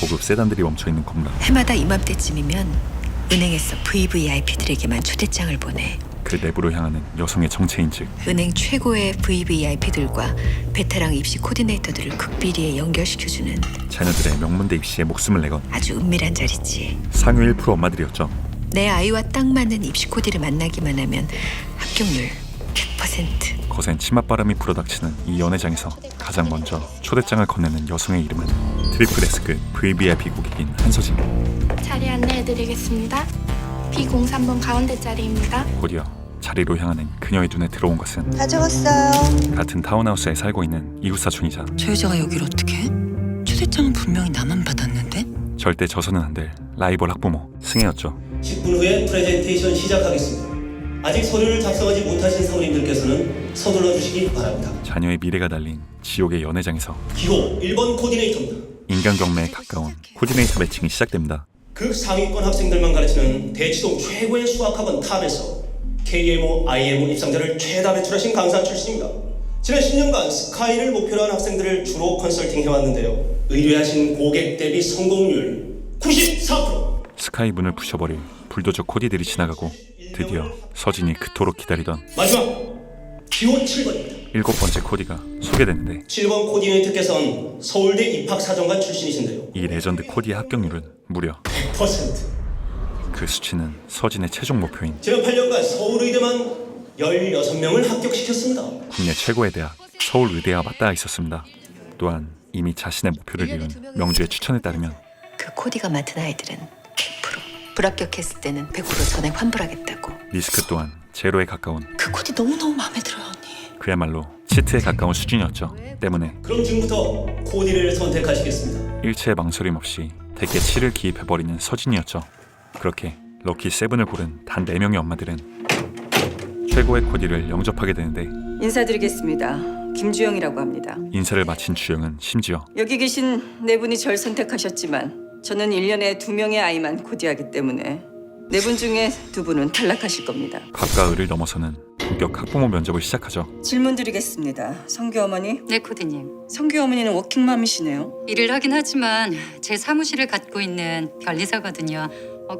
고급 세단들이 멈춰있는 건물. 해마다 이맘때쯤이면 은행에서 VVIP들에게만 초대장을 보내. 그 내부로 향하는 여성의 정체인즉 은행 최고의 VVIP들과 베테랑 입시 코디네이터들을 극비리에 연결시켜주는 자녀들의 명문대 입시에 목숨을 내건 아주 은밀한 자리지. 상위 1% 엄마들이었죠. 내 아이와 딱 맞는 입시 코디를 만나기만 하면 합격률 100%. 거센 치맛바람이 불어닥치는 이 연회장에서 가장 먼저 초대장을 건네는 여성의 이름은 트리플 S급 VVIP 고객인 한서진. 자리 안내해드리겠습니다. B03번 가운데 자리입니다. 곧이어 자리로 향하는 그녀의 눈에 들어온 것은 다 적었어요. 같은 타운하우스에 살고 있는 이웃사촌이자 저 여자가 여길 어떻게 해? 초대장은 분명히 나만 받았는데? 절대 져서는 안 될 라이벌 학부모 승혜였죠. 10분 후에 프레젠테이션 시작하겠습니다. 아직 서류를 작성하지 못하신 사모님들께서는 서둘러 주시기 바랍니다. 자녀의 미래가 달린 지옥의 연회장에서 기호 1번 코디네이터입니다. 인간 경매에 가까운 코디네이터 매칭이 시작됩니다. 극상위권 학생들만 가르치는 대치동 최고의 수학학원 탑에서 KMO, IMO 입상자를 최다 배출하신 강사 출신입니다. 지난 10년간 스카이를 목표로 한 학생들을 주로 컨설팅해왔는데요. 의뢰하신 고객 대비 성공률 94%. 스카이 문을 부셔버릴 불도저 코디들이 지나가고 드디어 서진이 그토록 기다리던 마지막 기호 7번입니다. 7번째 코디가 소개되는데 7번 코디네이터께서는 서울대 입학사정관 출신이신데요. 이 레전드 코디의 합격률은 무려 100%. 그 수치는 서진의 최종 목표인 지난 8년간 서울의대만 16명을 합격시켰습니다. 국내 최고의 대학 서울의대와 맞닿아 있었습니다. 또한 이미 자신의 목표를 이룬 명주의 추천에 따르면 그 코디가 맡은 아이들은 100%, 불합격했을 때는 100% 전액 환불하겠다고. 리스크 또한 제로에 가까운 그 코디 너무너무 마음에 들어요, 언니. 그야말로 치트에 가까운 수준이었죠. 때문에 그럼 지금부터 코디를 선택하시겠습니다. 일체의 망설임 없이 대개 치를 기입해버리는 서진이었죠. 그렇게 럭키 세븐을 고른 단 4명의 엄마들은 최고의 코디를 영접하게 되는데 인사드리겠습니다. 김주영이라고 합니다. 인사를 마친 주영은 심지어 여기 계신 네 분이 절 선택하셨지만 저는 1년에 2명의 아이만 코디하기 때문에 네 분 중에 2분은 탈락하실 겁니다. 갑과 을을 넘어서는 본격 학부모 면접을 시작하죠. 질문 드리겠습니다. 성규 어머니? 네, 코디님. 성규 어머니는 워킹맘이시네요. 일을 하긴 하지만 제 사무실을 갖고 있는 변리사거든요.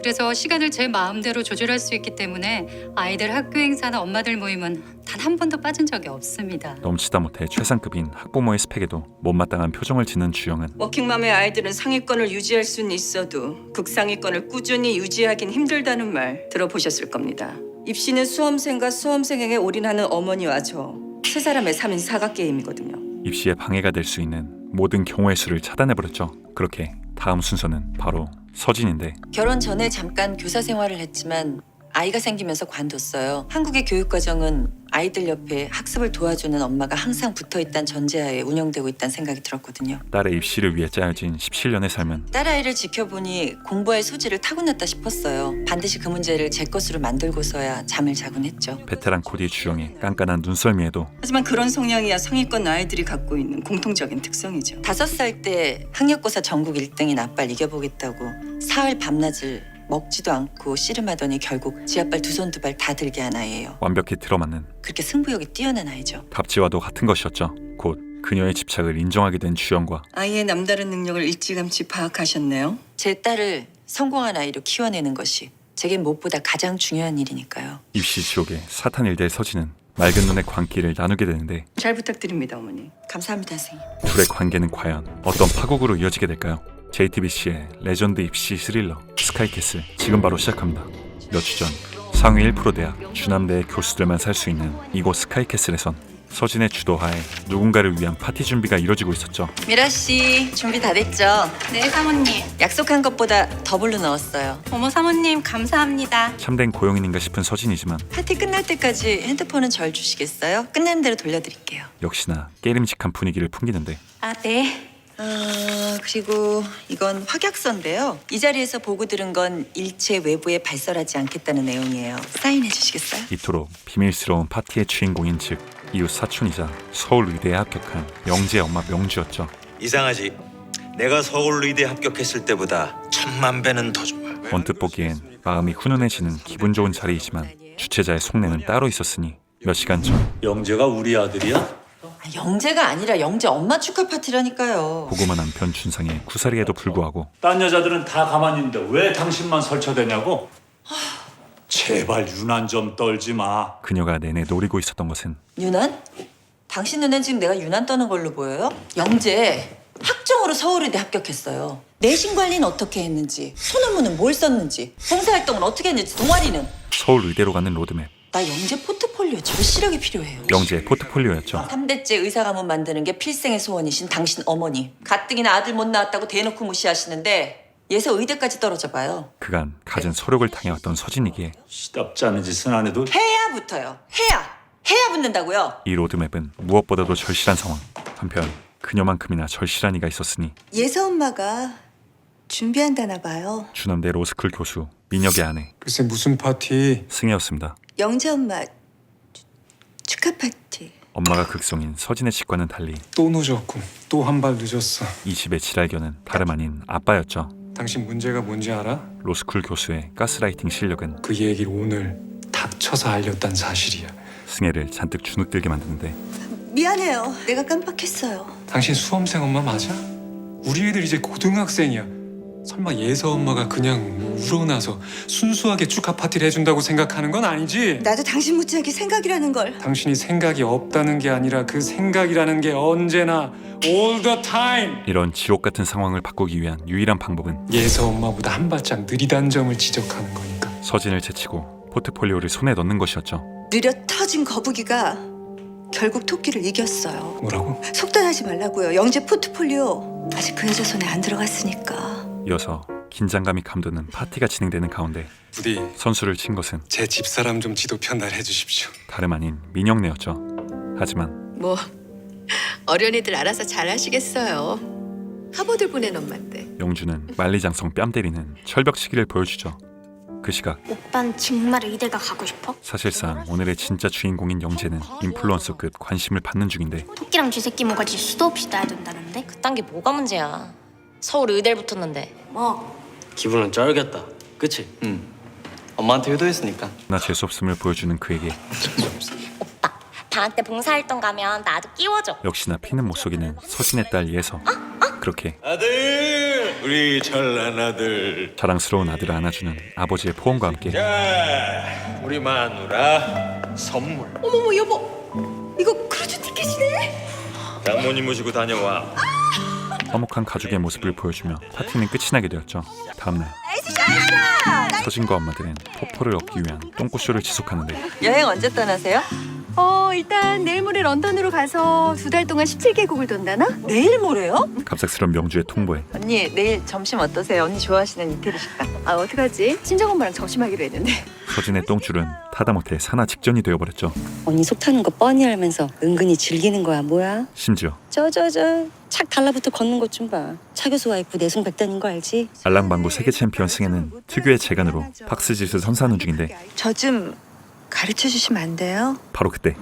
그래서 시간을 제 마음대로 조절할 수 있기 때문에 아이들 학교 행사나 엄마들 모임은 단 한 번도 빠진 적이 없습니다. 넘치다 못해 최상급인 학부모의 스펙에도 못마땅한 표정을 짓는 주영은 워킹맘의 아이들은 상위권을 유지할 수는 있어도 극상위권을 꾸준히 유지하긴 힘들다는 말 들어보셨을 겁니다. 입시는 수험생과 수험생에게 올인하는 어머니와 저 세 사람의 3인 사각 게임이거든요. 입시에 방해가 될 수 있는 모든 경우의 수를 차단해버렸죠. 그렇게 다음 순서는 바로 서진인데 결혼 전에 잠깐 교사 생활을 했지만 아이가 생기면서 관뒀어요. 한국의 교육과정은 아이들 옆에 학습을 도와주는 엄마가 항상 붙어있다는 전제하에 운영되고 있다는 생각이 들었거든요. 딸의 입시를 위해 짜여진 17년의 삶은 딸아이를 지켜보니 공부할 소질을 타고났다 싶었어요. 반드시 그 문제를 제 것으로 만들고서야 잠을 자곤 했죠. 베테랑 코디 주영의 깐깐한 눈썰미에도 하지만 그런 성향이야 상위권 아이들이 갖고 있는 공통적인 특성이죠. 5살 때 학력고사 전국 1등인 아빠를 이겨보겠다고 사흘 밤낮을 먹지도 않고 씨름하더니 결국 지아발 2손 2발 다 들게 한 아이예요. 완벽히 들어맞는 그렇게 승부욕이 뛰어난 아이죠. 답지와도 같은 것이었죠. 곧 그녀의 집착을 인정하게 된 주영과 아이의 남다른 능력을 일찌감치 파악하셨네요. 제 딸을 성공한 아이로 키워내는 것이 제겐 무엇보다 가장 중요한 일이니까요. 입시 지옥의 사탄 일대의 서진은 맑은 눈의 광기를 나누게 되는데 잘 부탁드립니다, 어머니. 감사합니다, 선생님. 둘의 관계는 과연 어떤 파국으로 이어지게 될까요? JTBC의 레전드 입시 스릴러 스카이캐슬 지금 바로 시작합니다. 몇 주 전 상위 1% 대학 주남대의 교수들만 살 수 있는 이곳 스카이캐슬에선 서진의 주도하에 누군가를 위한 파티 준비가 이뤄지고 있었죠. 미라 씨 준비 다 됐죠? 네, 사모님. 약속한 것보다 더블로 넣었어요. 어머, 사모님 감사합니다. 참된 고용인인가 싶은 서진이지만 파티 끝날 때까지 핸드폰은 절 주시겠어요? 끝나는 대로 돌려드릴게요. 역시나 깨림직한 분위기를 풍기는데 아, 네. 그리고 이건 확약서인데요. 이 자리에서 보고 들은 건 일체 외부에 발설하지 않겠다는 내용이에요. 사인해 주시겠어요? 이토록 비밀스러운 파티의 주인공인 즉 이웃 사촌이자 서울의대에 합격한 영재의 엄마 명주였죠. 이상하지. 내가 서울의대 합격했을 때보다 1000만 배는 더 좋아. 언뜻 보기엔 마음이 훈훈해지는 기분 좋은 자리이지만 주최자의 속내는 따로 있었으니 몇 시간 전 영재가 우리 아들이야? 영재가 아니라 영재 엄마 축하 파티라니까요. 고구마 남편 준상의 구사리에도 불구하고 딴 여자들은 다 가만히 있는데 왜 당신만 설쳐대냐고? 제발 유난 좀 떨지 마. 그녀가 내내 노리고 있었던 것은 유난? 당신 눈엔 지금 내가 유난 떠는 걸로 보여요? 영재 학종으로 서울의대 합격했어요. 내신 관리는 어떻게 했는지, 소논문은 뭘 썼는지, 봉사활동은 어떻게 했는지, 동아리는. 서울 의대로 가는 로드맵. 나 영재 포트폴리오 절실하게 필요해요. 영재의 포트폴리오였죠. 3대째 의사 가문 만드는 게 필생의 소원이신 당신 어머니. 가뜩이나 아들 못 낳았다고 대놓고 무시하시는데 예서 의대까지 떨어져 봐요. 그간 갖은 서력을 당해왔던 서진이기에 시답지 않은 짓은 안 해도 해야 붙어요. 해야 붙는다고요. 이 로드맵은 무엇보다도 절실한 상황. 한편 그녀만큼이나 절실한 이가 있었으니 예서 엄마가 준비한다나 봐요. 주남대 로스쿨 교수 민혁의 아내 글쎄 무슨 파티? 승혜였습니다. 영재 엄마 축하 파티. 엄마가 극성인 서진의 집과는 달리 또 늦었군. 또 한 발 늦었어. 이 집의 지랄견은 다름 아닌 아빠였죠. 당신 문제가 뭔지 알아? 로스쿨 교수의 가스라이팅 실력은 그 얘기를 오늘 닥쳐서 알렸단 사실이야. 승혜를 잔뜩 주눅들게 만드는데 미안해요. 내가 깜빡했어요. 당신 수험생 엄마 맞아? 우리 애들 이제 고등학생이야. 설마 예서 엄마가 그냥 우러나서 순수하게 축하 파티를 해준다고 생각하는 건 아니지? 나도 당신 못지않게 생각이라는 걸. 당신이 생각이 없다는 게 아니라 그 생각이라는 게 언제나 all the time. 이런 지옥 같은 상황을 바꾸기 위한 유일한 방법은 예서 엄마보다 한 발짝 느리다는 점을 지적하는 거니까. 서진을 제치고 포트폴리오를 손에 넣는 것이었죠. 느려 터진 거북이가 결국 토끼를 이겼어요. 뭐라고? 속단하지 말라고요. 영재 포트폴리오 아직 그 여자 손에 안 들어갔으니까. 이어서 긴장감이 감도는 파티가 진행되는 가운데 부디 선수를 친 것은 제 집사람 좀 지도 편달해 주십시오. 다름 아닌 민영네였죠. 하지만 뭐 어련히들 알아서 잘 하시겠어요. 하버드 보낸 엄마인데. 영주는 만리장성 뺨 때리는 철벽치기를 보여주죠. 그 시각 오빤 정말 의대가 가고 싶어? 사실상 오늘의 진짜 주인공인 영재는 인플루언서급 관심을 받는 중인데 토끼랑 쥐새끼 모가지 수도 없이 따야 된다는데? 그딴 게 뭐가 문제야. 서울 의대를 붙었는데. 뭐? 기분은 쩔겠다. 그치? 응. 엄마한테 효도했으니까. 나 재수없음을 보여주는 그에게 오빠, 방학 때 봉사활동 가면 나도 끼워줘. 역시나 피는 못 속이는 서진의 딸 예서. 그렇게 아들, 우리 잘난 아들. 자랑스러운 아들을 안아주는 아버지의 포옹과 함께 자, 우리 마누라 선물. 어머머 여보, 이거 크루즈 티켓이네. 장모님 모시고 다녀와. 화목한 가족의 모습을 보여주며 파티는 끝이 나게 되었죠. 다음날 서진과 엄마들은 폭포를 얻기 위한 똥꼬쇼를 지속하는데 여행 언제 떠나세요? 일단 내일 모레 런던으로 가서 2달 동안 17개국을 돈다나? 내일 모레요? 갑작스런 명주의 통보에 언니 내일 점심 어떠세요? 언니 좋아하시는 이태리 식당. 아 어떡하지? 친정엄마랑 점심하기로 했는데. 서진의 똥줄은 타다 못해 산화 직전이 되어버렸죠. 언니 속 타는 거 뻔히 알면서 은근히 즐기는 거야. 뭐야? 심지어 착 달라붙어 걷는 것 좀 봐. 차 교수와 있고 내숭백단인 거 알지? 알랑방구 세계 챔피언 승혜는 특유의 재간으로 박스짓을 선사하는 중인데 저 좀 가르쳐 주시면 안 돼요? 바로 그때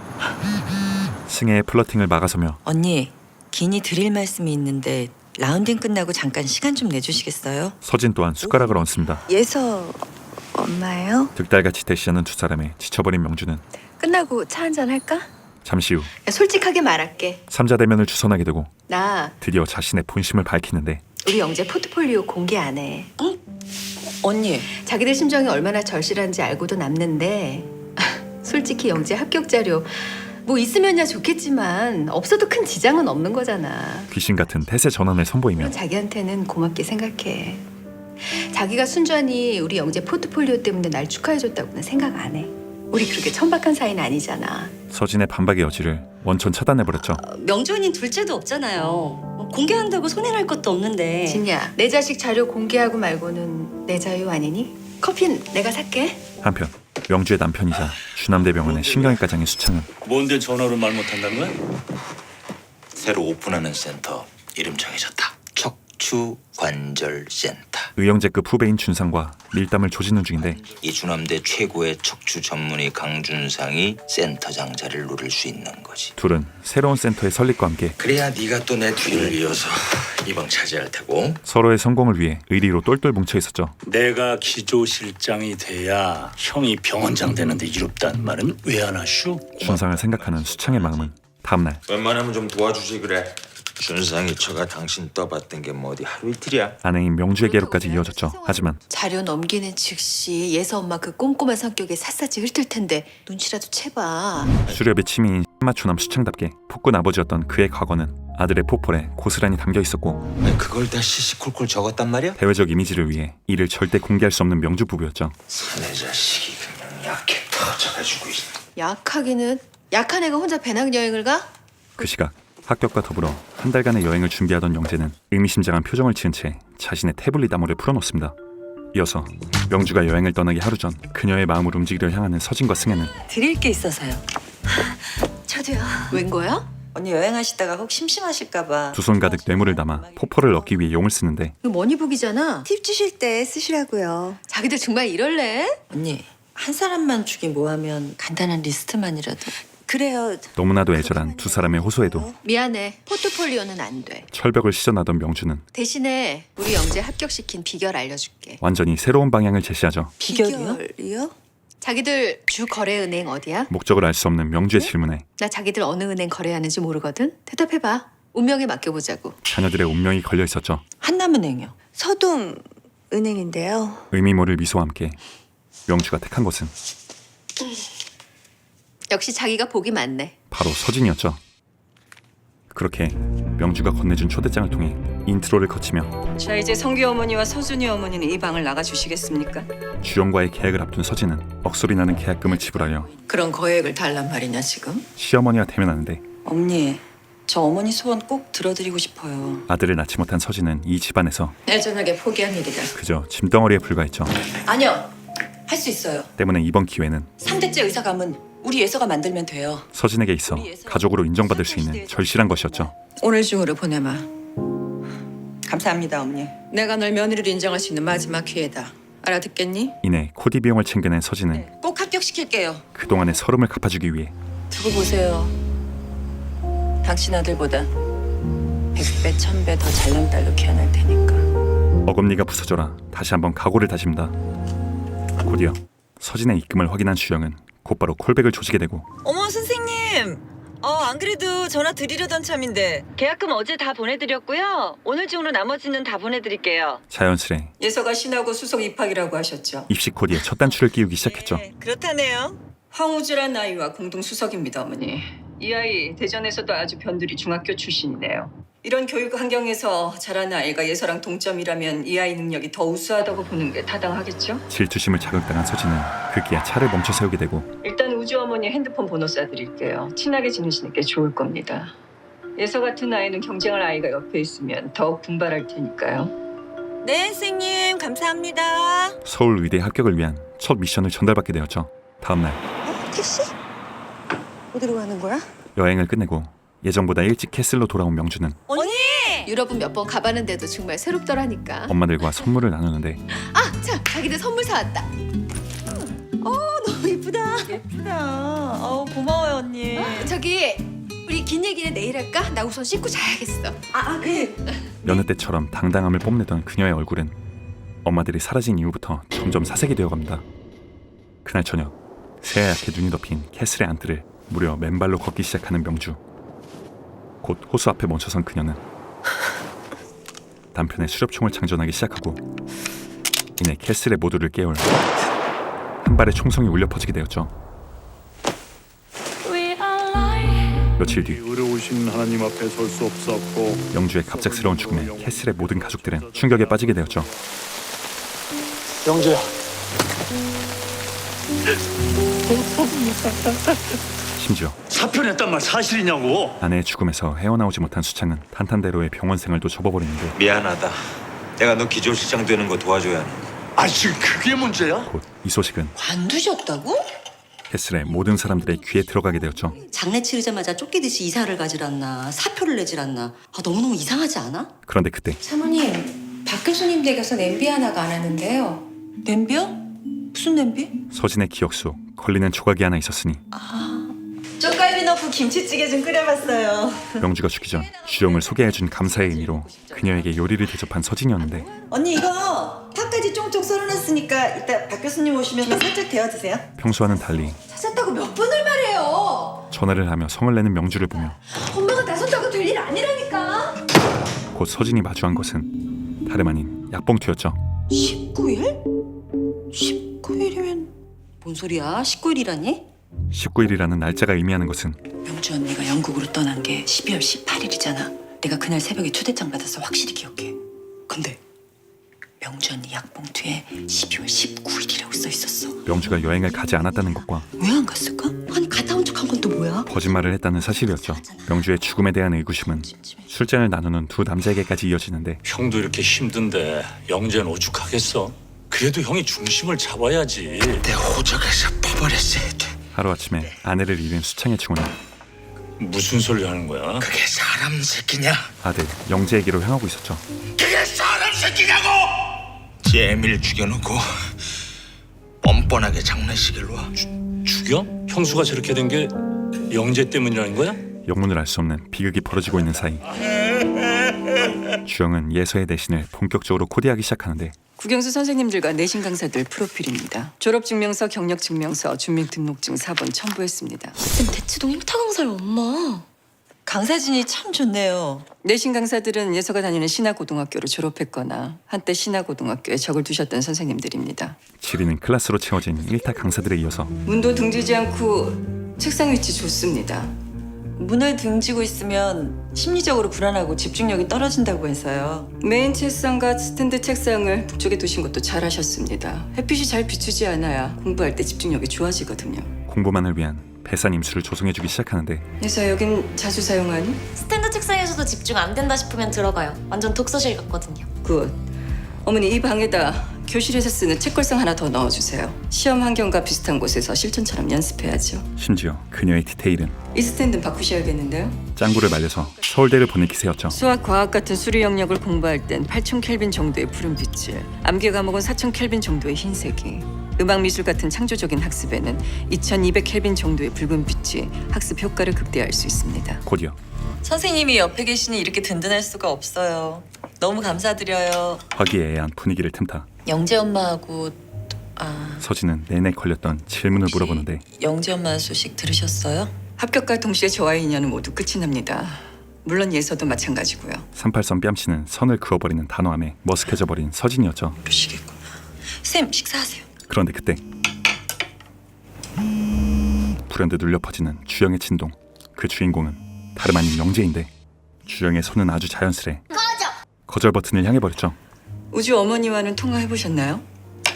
승혜의 플러팅을 막아서며 언니 긴히 드릴 말씀이 있는데 라운딩 끝나고 잠깐 시간 좀 내주시겠어요? 서진 또한 숟가락을 얹습니다. 예서 엄마예요? 득달같이 대시하는 두 사람에 지쳐버린 명주는 끝나고 차 한잔 할까? 잠시 후 솔직하게 말할게. 삼자대면을 주선하게 되고 나 드디어 자신의 본심을 밝히는데 우리 영재 포트폴리오 공개 안 해. 언니 자기들 심정이 얼마나 절실한지 알고도 남는데 솔직히 영재 합격 자료 뭐 있으면야 좋겠지만 없어도 큰 지장은 없는 거잖아. 귀신 같은 태세 전환을 선보이며 자기한테는 고맙게 생각해. 자기가 순전히 우리 영재 포트폴리오 때문에 날 축하해줬다고는 생각 안 해. 우리 그렇게 천박한 사이는 아니잖아. 서진의 반박의 여지를 원천 차단해버렸죠. 명주 언니 둘째도 없잖아요. 공개한다고 손해날 것도 없는데. 진야, 내 자식 자료 공개하고 말고는 내 자유 아니니? 커피는 내가 살게. 한편 명주의 남편이자 주남대병원의 신경외과장인 수창은 뭔데 전화로 말 못한다는 거야? 새로 오픈하는 센터 이름 정해졌다. 척추관절센터. 의형제급 후배인 준상과 밀담을 조지는 중인데 이 주남대 최고의 척추 전문의 강준상이 센터장 자리를 노릴 수 있는 거지. 둘은 새로운 센터의 설립과 함께 그래야 네가 또 내 뒤를 이어서 이방 차지할 테고. 서로의 성공을 위해 의리로 똘똘 뭉쳐 있었죠. 내가 기조실장이 돼야 형이 병원장 되는데 이롭다는 말은 왜 안 하슈? 준상을 생각하는 수창의 마음은 다음날 웬만하면 좀 도와주지 그래. 준상이 처가 당신 떠봤던 게 뭐 어디 하루 이틀이야. 아내인 명주에게로까지 이어졌죠. 하지만 자료 넘기는 즉시 예서 엄마 그 꼼꼼한 성격에 샅샅이 훑을 텐데 눈치라도 채봐. 수렵의 취미인 마초남 수창답게 폭군 아버지였던 그의 과거는 아들의 포폴에 고스란히 담겨 있었고 아니, 그걸 다 시시콜콜 적었단 말이야? 대외적 이미지를 위해 이를 절대 공개할 수 없는 명주 부부였죠. 사내 자식이 그냥 약해 터져가지고. 약하기는 약한 애가 혼자 배낭 여행을 가? 그 시각 합격과 더불어 한 달간의 여행을 준비하던 영재는 의미심장한 표정을 지은 채 자신의 태블릿 암호를 풀어놓습니다. 이어서 명주가 여행을 떠나기 하루 전 그녀의 마음을 움직이려 향하는 서진과 승혜는 드릴 게 있어서요. 저도요. 웬 거야? 언니 여행하시다가 혹 심심하실까 봐. 두 손 가득 뇌물을 담아 포폴을 얻기 위해 용을 쓰는데 이거 머니북이잖아. 팁 주실 때 쓰시라고요. 자기들 정말 이럴래? 언니 한 사람만 주기 뭐하면 간단한 리스트만이라도. 그래요. 너무나도 애절한 두 사람의 호소에도 미안해. 포트폴리오는 안 돼. 철벽을 시전하던 명주는 대신에 우리 영재 합격시킨 비결 알려줄게. 완전히 새로운 방향을 제시하죠. 비결이요? 자기들 주 거래은행 어디야? 목적을 알 수 없는 명주의 질문에 나 자기들 어느 은행 거래하는지 모르거든. 대답해봐. 운명에 맡겨보자고. 자녀들의 운명이 걸려 있었죠. 한남은행이요. 서동 은행인데요. 의미 모를 미소와 함께 명주가 택한 곳은 역시 자기가 복이 많네. 바로 서진이었죠. 그렇게 명주가 건네준 초대장을 통해 인트로를 거치며 자, 이제 성규 어머니와 서준이 어머니는 이 방을 나가주시겠습니까? 주영과의 계약을 앞둔 서진은 억소리 나는 계약금을 지불하려 그런 거액을 달란 말이냐 지금? 시어머니와 대면하는데 언니 저 어머니 소원 꼭 들어드리고 싶어요. 아들을 낳지 못한 서진은 이 집안에서 애전하게 포기한 일이다. 그저 짐덩어리에 불과했죠. 아니요. 할 수 있어요. 때문에 이번 기회는 3대째 의사감은 우리 예서가 만들면 돼요. 서진에게 있어 가족으로 인정받을 수 있는 절실한 것이었죠. 오늘 중으로 보내마. 감사합니다 어머니. 내가 널 며느리로 인정할 수 있는 마지막 기회다. 알아듣겠니? 이내 코디 비용을 챙겨낸 서진은 꼭 합격시킬게요. 그동안의 서름을 갚아주기 위해 두고 보세요. 당신 아들보다 100배, 1000배 더 잘난 딸로 키워낼 테니까. 어금니가 부서져라 다시 한번 각오를 다집니다. 곧이어 서진의 입금을 확인한 주영은 곧바로 콜백을 조지게 되고 어머 선생님. 안 그래도 전화 드리려던 참인데 계약금 어제 다 보내드렸고요. 오늘 중으로 나머지는 다 보내드릴게요. 자연스레 예서가 신하고 수석 입학이라고 하셨죠? 입시 코디에 첫 단추를 끼우기 시작했죠. 그렇다네요. 황우주란 아이와 공동 수석입니다, 어머니. 이 아이 대전에서도 아주 변두리 중학교 출신이네요. 이런 교육 환경에서 자란 아이가 예서랑 동점이라면 이 아이 능력이 더 우수하다고 보는 게 타당하겠죠? 질투심을 자극당한 서진은 급기야 차를 멈춰 세우게 되고 일단 우주 어머니 핸드폰 번호 쏴드릴게요. 친하게 지내시는 게 좋을 겁니다. 예서 같은 아이는 경쟁할 아이가 옆에 있으면 더욱 분발할 테니까요. 네 선생님 감사합니다. 서울 의대 합격을 위한 첫 미션을 전달받게 되었죠. 다음날 택시? 어디로 가는 거야? 여행을 끝내고 예정보다 일찍 캐슬로 돌아온 명주는 언니! 유럽은 몇 번 가봤는데도 정말 새롭더라니까. 엄마들과 선물을 나누는데 아, 자, 자기들 선물 사왔다. 너무 이쁘다. 예쁘다. 고마워요 언니. 저기 우리 긴 얘기는 내일 할까? 나 우선 씻고 자야겠어. 그래. 여느 때처럼 당당함을 뽐내던 그녀의 얼굴은 엄마들이 사라진 이후부터 점점 사색이 되어갑니다. 그날 저녁 새하얗게 눈이 덮인 캐슬의 안뜰을 무려 맨발로 걷기 시작하는 명주. 곧 호수 앞에 멈춰선 그녀는 남편의 수렵총을 장전하기 시작하고 이내 캐슬의 모두를 깨울 한 발의 총성이 울려 퍼지게 되었죠. 며칠 뒤 어려우신 하나님 앞에 설 수 없었고 명주의 갑작스러운 죽음에 캐슬의 모든 가족들은 충격에 빠지게 되었죠. 영재야. 심지어 사표 냈단 말 사실이냐고. 아내의 죽음에서 헤어나오지 못한 수창은 탄탄대로의 병원 생활도 접어버리는데 미안하다. 내가 너 기조실장 되는 거 도와줘야 하는. 아 지금 그게 문제야? 곧 이 소식은 관두셨다고? 캐슬의 모든 사람들의 귀에 들어가게 되었죠. 장례 치르자마자 쫓기듯이 이사를 가질 않나 사표를 내질 않나. 너무너무 이상하지 않아? 그런데 그때 사모님, 박 교수님 댁에서 냄비 하나가 안 하는데요. 냄비요? 무슨 냄비? 서진의 기억 속 걸리는 조각이 하나 있었으니 쪽갈비 넣고 김치찌개 좀 끓여봤어요. 명주가 죽기 전 주영을 소개해준 감사의 의미로 그녀에게 요리를 대접한 서진이었는데 언니 이거 파까지 쫑쫑 썰어놨으니까 이따 박 교수님 오시면 살짝 데워 드세요. 평소와는 달리 찾았다고 몇 번을 말해요. 전화를 하며 성을 내는 명주를 보며 엄마가 나섰다고 될 일 아니라니까. 곧 서진이 마주한 것은 다름 아닌 약봉투였죠. 19일? 19일이면 뭔 소리야? 19일이라니? 19일이라는 날짜가 의미하는 것은 명주 언니가 영국으로 떠난 게 12월 18일이잖아. 내가 그날 새벽에 초대장 받아서 확실히 기억해. 근데 명주 언니 약봉투에 12월 19일이라고 써 있었어. 명주가 여행을 가지 않았다는 것과 왜 안 갔을까? 아니 갔다 온 척한 건 또 뭐야? 거짓말을 했다는 사실이었죠. 명주의 죽음에 대한 의구심은 술잔을 나누는 두 남자에게까지 이어지는데 형도 이렇게 힘든데 영재는 오죽하겠어? 그래도 형이 중심을 잡아야지. 내 호적에서 퍼버렸어야 돼. 하루아침에 아내를 잃은 수창의 증오는 무슨 소리 하는 거야? 그게 사람 새끼냐? 아들 영재에게로 향하고 있었죠. 그게 사람 새끼냐고! 재미를 죽여놓고 뻔뻔하게 장난식을 놔. 죽여? 형수가 저렇게 된 게 영재 때문이라는 거야? 영문을 알 수 없는 비극이 벌어지고 있는 사이 주영은 예서의 내신을 본격적으로 코디하기 시작하는데 국영수 선생님들과 내신 강사들 프로필입니다. 졸업증명서, 경력증명서, 주민등록증 4번 첨부했습니다. 쌤 대치동 1타 강사요 엄마. 강사진이 참 좋네요. 내신 강사들은 예서가 다니는 신화고등학교를 졸업했거나 한때 신화고등학교에 적을 두셨던 선생님들입니다. 지리는 클래스로 채워진 1타 강사들에 이어서 문도 등지지 않고 책상 위치 좋습니다. 문을 등지고 있으면 심리적으로 불안하고 집중력이 떨어진다고 해서요. 메인 책상과 스탠드 책상을 북쪽에 두신 것도 잘하셨습니다. 햇빛이 잘 비추지 않아야 공부할 때 집중력이 좋아지거든요. 공부만을 위한 배산 임수를 조성해주기 시작하는데 예서 여긴 자주 사용하니? 스탠드 책상에서도 집중 안 된다 싶으면 들어가요. 완전 독서실 같거든요. 굿. 어머니 이 방에다 교실에서 쓰는 책걸상 하나 더 넣어주세요. 시험 환경과 비슷한 곳에서 실전처럼 연습해야죠. 심지어 그녀의 디테일은 이 스탠드는 바꾸셔야겠는데요. 짱구를 말려서 서울대를 보낸 기세였죠. 수학, 과학 같은 수리 영역을 공부할 땐 8000 켈빈 정도의 푸른빛을, 암기 과목은 4000 켈빈 정도의 흰색이, 음악 미술 같은 창조적인 학습에는 2200 켈빈 정도의 붉은 빛이 학습 효과를 극대화할 수 있습니다. 곧이어 선생님이 옆에 계시니 이렇게 든든할 수가 없어요. 너무 감사드려요. 화기애애한 분위기를 틈타 영재 엄마하고 서진은 내내 걸렸던 질문을 물어보는데 영재 엄마 소식 들으셨어요? 합격과 동시에 저와의 인연은 모두 끝이 납니다. 물론 예서도 마찬가지고요. 38선 뺨치는 선을 그어버리는 단호함에 머쓱해져 버린 서진이었죠. 그러시겠구나. 쌤 식사하세요. 그런데 그때 불현듯 울려 퍼지는 주영의 진동. 그 주인공은 다름 아닌 영재인데 주영의 손은 아주 자연스레 거절 버튼을 향해 버렸죠. 우주 어머니와는 통화해보셨나요?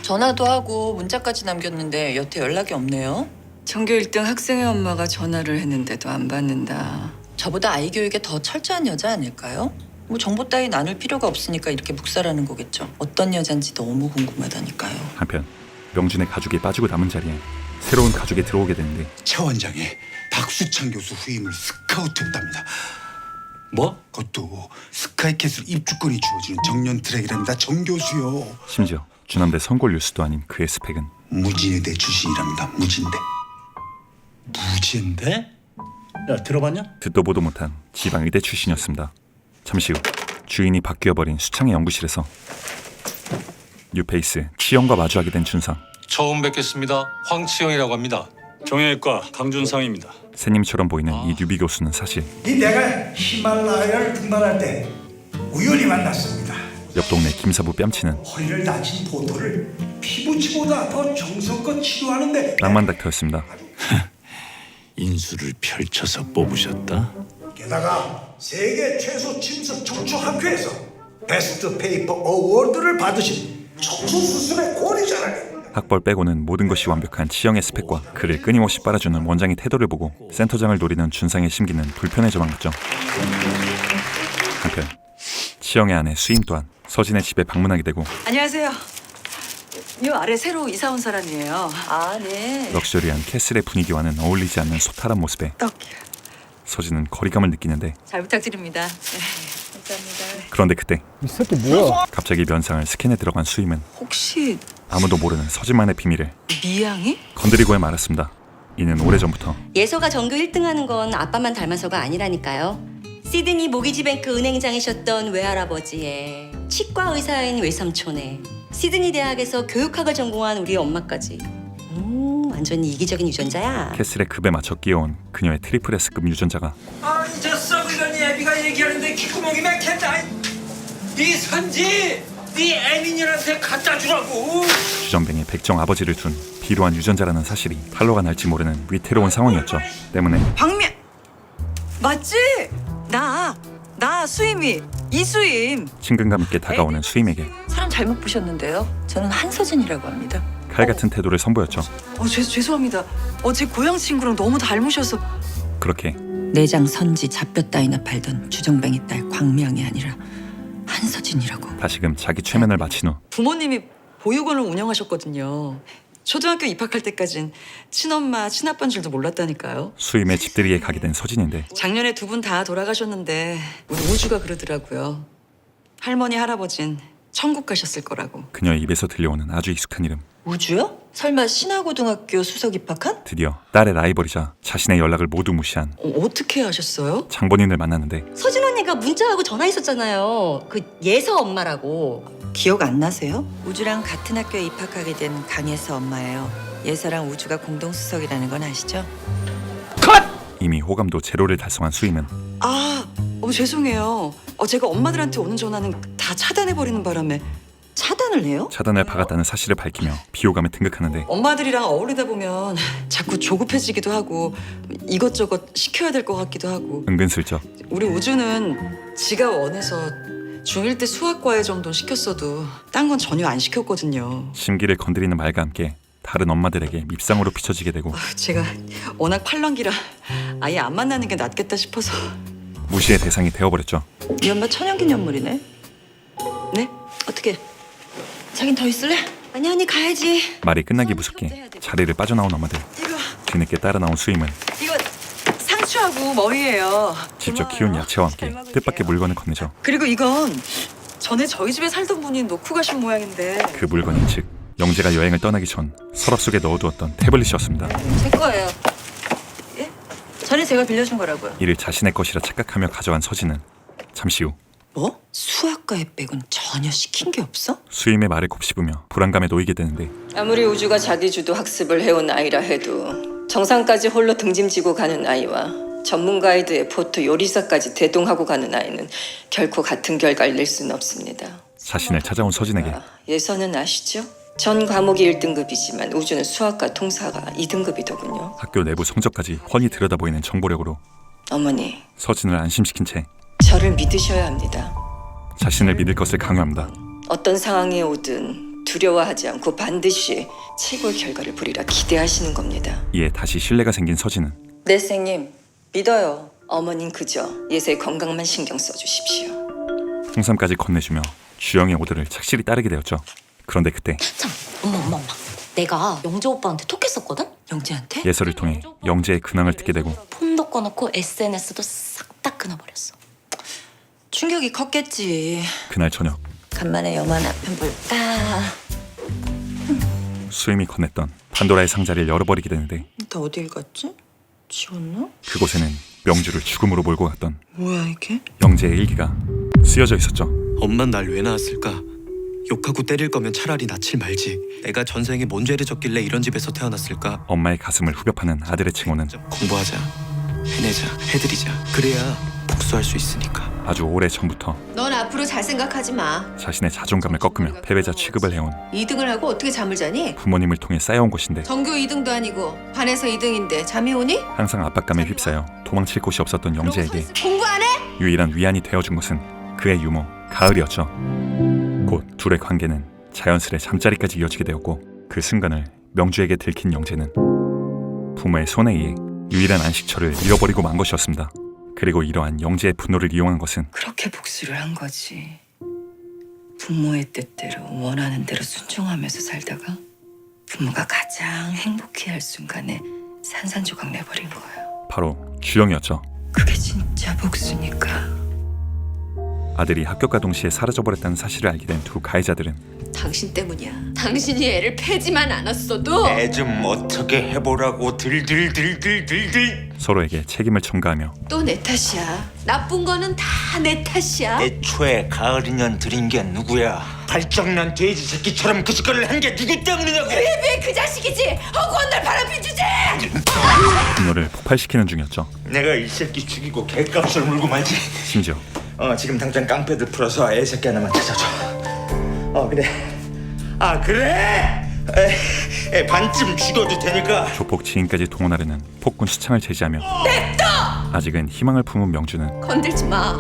전화도 하고 문자까지 남겼는데 여태 연락이 없네요. 전교 1등 학생의 엄마가 전화를 했는데도 안 받는다. 저보다 아이 교육에 더 철저한 여자 아닐까요? 뭐 정보 따위 나눌 필요가 없으니까 이렇게 묵살하는 거겠죠. 어떤 여잔지 너무 궁금하다니까요. 한편 명준의 가족이 빠지고 남은 자리에 새로운 가족이 들어오게 되는데 최 원장이 박수창 교수 후임을 스카우트했답니다. 뭐? 그것도 스카이캐슬 입주권이 주어지는 정년 트랙이랍니다. 정 교수요. 심지어 주남대 선골 뉴스도 아닌 그의 스펙은 무진의대 출신이랍니다. 무진대. 무진대? 야 들어봤냐? 듣도 보도 못한 지방의대 출신이었습니다. 잠시 후 주인이 바뀌어버린 수창의 연구실에서 뉴페이스 치영과 마주하게 된 준상. 처음 뵙겠습니다. 황치영이라고 합니다. 경영외과 강준상입니다. 새님처럼 보이는 이 뉴비 교수는 사실 내가 히말라야를 등반할 때 우연히 만났습니다. 옆 동네 김사부 뺨치는 허리를 다친 보토를 피부치보다 더 정성껏 치료하는데 낭만 닥터였습니다. 인수를 펼쳐서 뽑으셨다? 게다가 세계 최소 침습 척추 학회에서 베스트 페이퍼 어워드를 받으신 척추 수술의 권위자라니. 학벌 빼고는 모든 것이 완벽한 치영의 스펙과 그를 끊임없이 빨아주는 원장의 태도를 보고 센터장을 노리는 준상의 심기는 불편해져 만갔죠. 한편 치영의 아내 수임 또한 서진의 집에 방문하게 되고 안녕하세요. 요 아래 새로 이사 온 사람이에요. 아 네. 럭셔리한 캐슬의 분위기와는 어울리지 않는 소탈한 모습에 떡이요. 서진은 거리감을 느끼는데 잘 부탁드립니다. 감사합니다. 그런데 그때 이 새끼 뭐야? 갑자기 면상을 스캔해 들어간 수임은 혹시 아무도 모르는 서진만의 비밀을 미양이? 건드리고야 말았습니다. 이는 오래전부터 예서가 전교 1등하는 건 아빠만 닮아서가 아니라니까요. 시드니 모기지뱅크 은행장이셨던 외할아버지에 치과 의사인 외삼촌에 시드니 대학에서 교육학을 전공한 우리 엄마까지 완전히 이기적인 유전자야. 캐슬의 급에 맞춰 끼어온 그녀의 트리플 S급 유전자가 아니 저 썩을던 애비가 얘기하는데 귓구멍이 막힌다. 네 선지 네 애민이한테 갖다 주라고. 주정뱅이 백정 아버지를 둔 비루한 유전자라는 사실이 탄로가 날지 모르는 위태로운 상황이었죠. 때문에 박미연 맞지? 나 수임이 이수임. 친근감 있게 다가오는 수임에게 사람 잘못 보셨는데요. 저는 한서진이라고 합니다. 칼 같은 태도를 선보였죠. 죄송합니다. 제 고향 친구랑 너무 닮으셔서. 그렇게 내장 선지 잡뼈 따위나 팔던 주정뱅이 딸 광명이 아니라 한서진이라고. 다시금 자기 최면을 마친 후 부모님이 보육원을 운영하셨거든요. 초등학교 입학할 때까진 친엄마, 친아빠인 줄도 몰랐다니까요. 수임의 집들이에 가게 된 서진인데 작년에 두 분 다 돌아가셨는데 우리 우주가 그러더라고요. 할머니, 할아버진 천국 가셨을 거라고. 그녀의 입에서 들려오는 아주 익숙한 이름. 우주요? 설마 신화고등학교 수석 입학한? 드디어 딸의 라이벌이자 자신의 연락을 모두 무시한 어떻게 하셨어요? 장본인을 만났는데 서진 언니가 문자하고 전화했었잖아요. 그 예서 엄마라고. 기억 안 나세요? 우주랑 같은 학교에 입학하게 된 강예서 엄마예요. 예서랑 우주가 공동 수석이라는 건 아시죠? 이미 호감도 제로를 달성한 수임은 죄송해요. 제가 엄마들한테 오는 전화는 다 차단해버리는 바람에. 차단을 해요? 차단을 박았다는 사실을 밝히며 비호감에 등극하는데 엄마들이랑 어울리다 보면 자꾸 조급해지기도 하고 이것저것 시켜야 될 것 같기도 하고. 은근슬쩍 우리 우주는 지가 원해서 중1 때 수학과외 정도는 시켰어도 딴 건 전혀 안 시켰거든요. 심기를 건드리는 말과 함께 다른 엄마들에게 밉상으로 비춰지게 되고 제가 워낙 팔랑기라 아예 안 만나는 게 낫겠다 싶어서. 무시의 대상이 되어버렸죠. 이 엄마 천연기념물이네. 네? 어떻게? 자긴 더 있을래? 아니 언니 가야지. 말이 끝나기 무섭게 자리를 빠져나온 엄마들. 뒤늦게 따라 나온 수임은 이거 상추하고 머리예요. 직접 키운 야채와 함께 뜻밖의 물건을 건네죠. 그리고 이건 전에 저희 집에 살던 분이 놓고 가신 모양인데. 그 물건인 즉 영재가 여행을 떠나기 전 서랍 속에 넣어두었던 태블릿이었습니다. 제 거예요. 예? 전에 제가 빌려준 거라고요. 이를 자신의 것이라 착각하며 가져간 서진은 잠시 후 뭐? 수학과에 빼곤 전혀 시킨 게 없어? 수임의 말을 곱씹으며 불안감에 놓이게 되는데 아무리 우주가 자기 주도 학습을 해온 아이라 해도 정상까지 홀로 등짐지고 가는 아이와 전문 가이드의 포토 요리사까지 대동하고 가는 아이는 결코 같은 결과를 낼 수는 없습니다. 자신을 찾아온 서진에게 예서는 아시죠? 전 과목이 1등급이지만 우주는 수학과 통사가 2등급이더군요. 학교 내부 성적까지 훤히 들여다보이는 정보력으로 어머니, 서진을 안심시킨 채 저를 믿으셔야 합니다. 자신을 믿을 것을 강요합니다. 어떤 상황에 오든 두려워하지 않고 반드시 최고의 결과를 보리라 기대하시는 겁니다. 이에 다시 신뢰가 생긴 서진은 네, 선생님. 믿어요. 어머님 그저 예서의 건강만 신경 써주십시오. 홍삼까지 건네주며 주영의 오더를 착실히 따르게 되었죠. 그런데 그때 엄마. 내가 영재 오빠한테 톡했었거든? 영재한테? 예서를 통해 영재의 근황을 듣게 되고 폰도 꺼놓고 SNS도 싹 다 끊어버렸어. 충격이 컸겠지. 그날 저녁 간만에 영화 한 편 볼까? 수임이 건넸던 판도라의 상자를 열어버리게 되는데 다 어딜 갔지? 지웠나? 그곳에는 명주를 죽음으로 몰고 갔던 뭐야 이게? 영재의 일기가 쓰여져 있었죠. 엄만 날 왜 낳았을까? 욕하고 때릴 거면 차라리 낳질 말지. 내가 전생에 뭔 죄를 졌길래 이런 집에서 태어났을까? 엄마의 가슴을 후벼파는 아들의 칭호는 공부하자, 해내자, 해드리자. 그래야 복수할 수 있으니까. 아주 오래 전부터 넌 앞으로 잘 생각하지 마. 자신의 자존감을 꺾으며 패배자 취급을 해온 2등을 하고 어떻게 잠을 자니? 부모님을 통해 쌓여온 것인데 전교 2등도 아니고 반에서 2등인데 잠이 오니? 항상 압박감에 휩싸여 도망칠 곳이 없었던 영재에게 공부 안 해? 유일한 위안이 되어준 것은 그의 유머 가을이었죠. 곧 둘의 관계는 자연스레 잠자리까지 이어지게 되었고 그 순간을 명주에게 들킨 영재는 부모의 손에 의해 유일한 안식처를 잃어버리고 만 것이었습니다. 그리고 이러한 영재의 분노를 이용한 것은 그렇게 복수를 한 거지. 부모의 뜻대로 원하는 대로 순종하면서 살다가 부모가 가장 행복해할 순간에 산산조각 내버린 거예요. 바로 주영이었죠. 그게 진짜 복수니까. 아들이 합격과 동시에 사라져버렸다는 사실을 알게 된 두 가해자들은 당신 때문이야. 당신이 애를 패지만 않았어도 애 좀 어떻게 해보라고 들들들들들들 서로에게 책임을 전가하며 또 내 탓이야. 나쁜 거는 다 내 탓이야. 애초에 가을 인연 들인 게 누구야? 발정난 돼지 새끼처럼 그 짓거리를 한 게 누구 때문이냐고. 그에 비해 그 자식이지. 허구한 날 바람핀 주제. 분노를 폭발시키는 중이었죠. 내가 이 새끼 죽이고 개값을 물고 말지. 심지어 지금 당장 깡패들 풀어서 애 새끼 하나만 찾아줘. 그래. 그래. 애 반쯤 죽어도 되니까. 조폭 지인까지 동원하려는 폭군 수창을 제지하며 아직은 희망을 품은 명주는 건들지 마.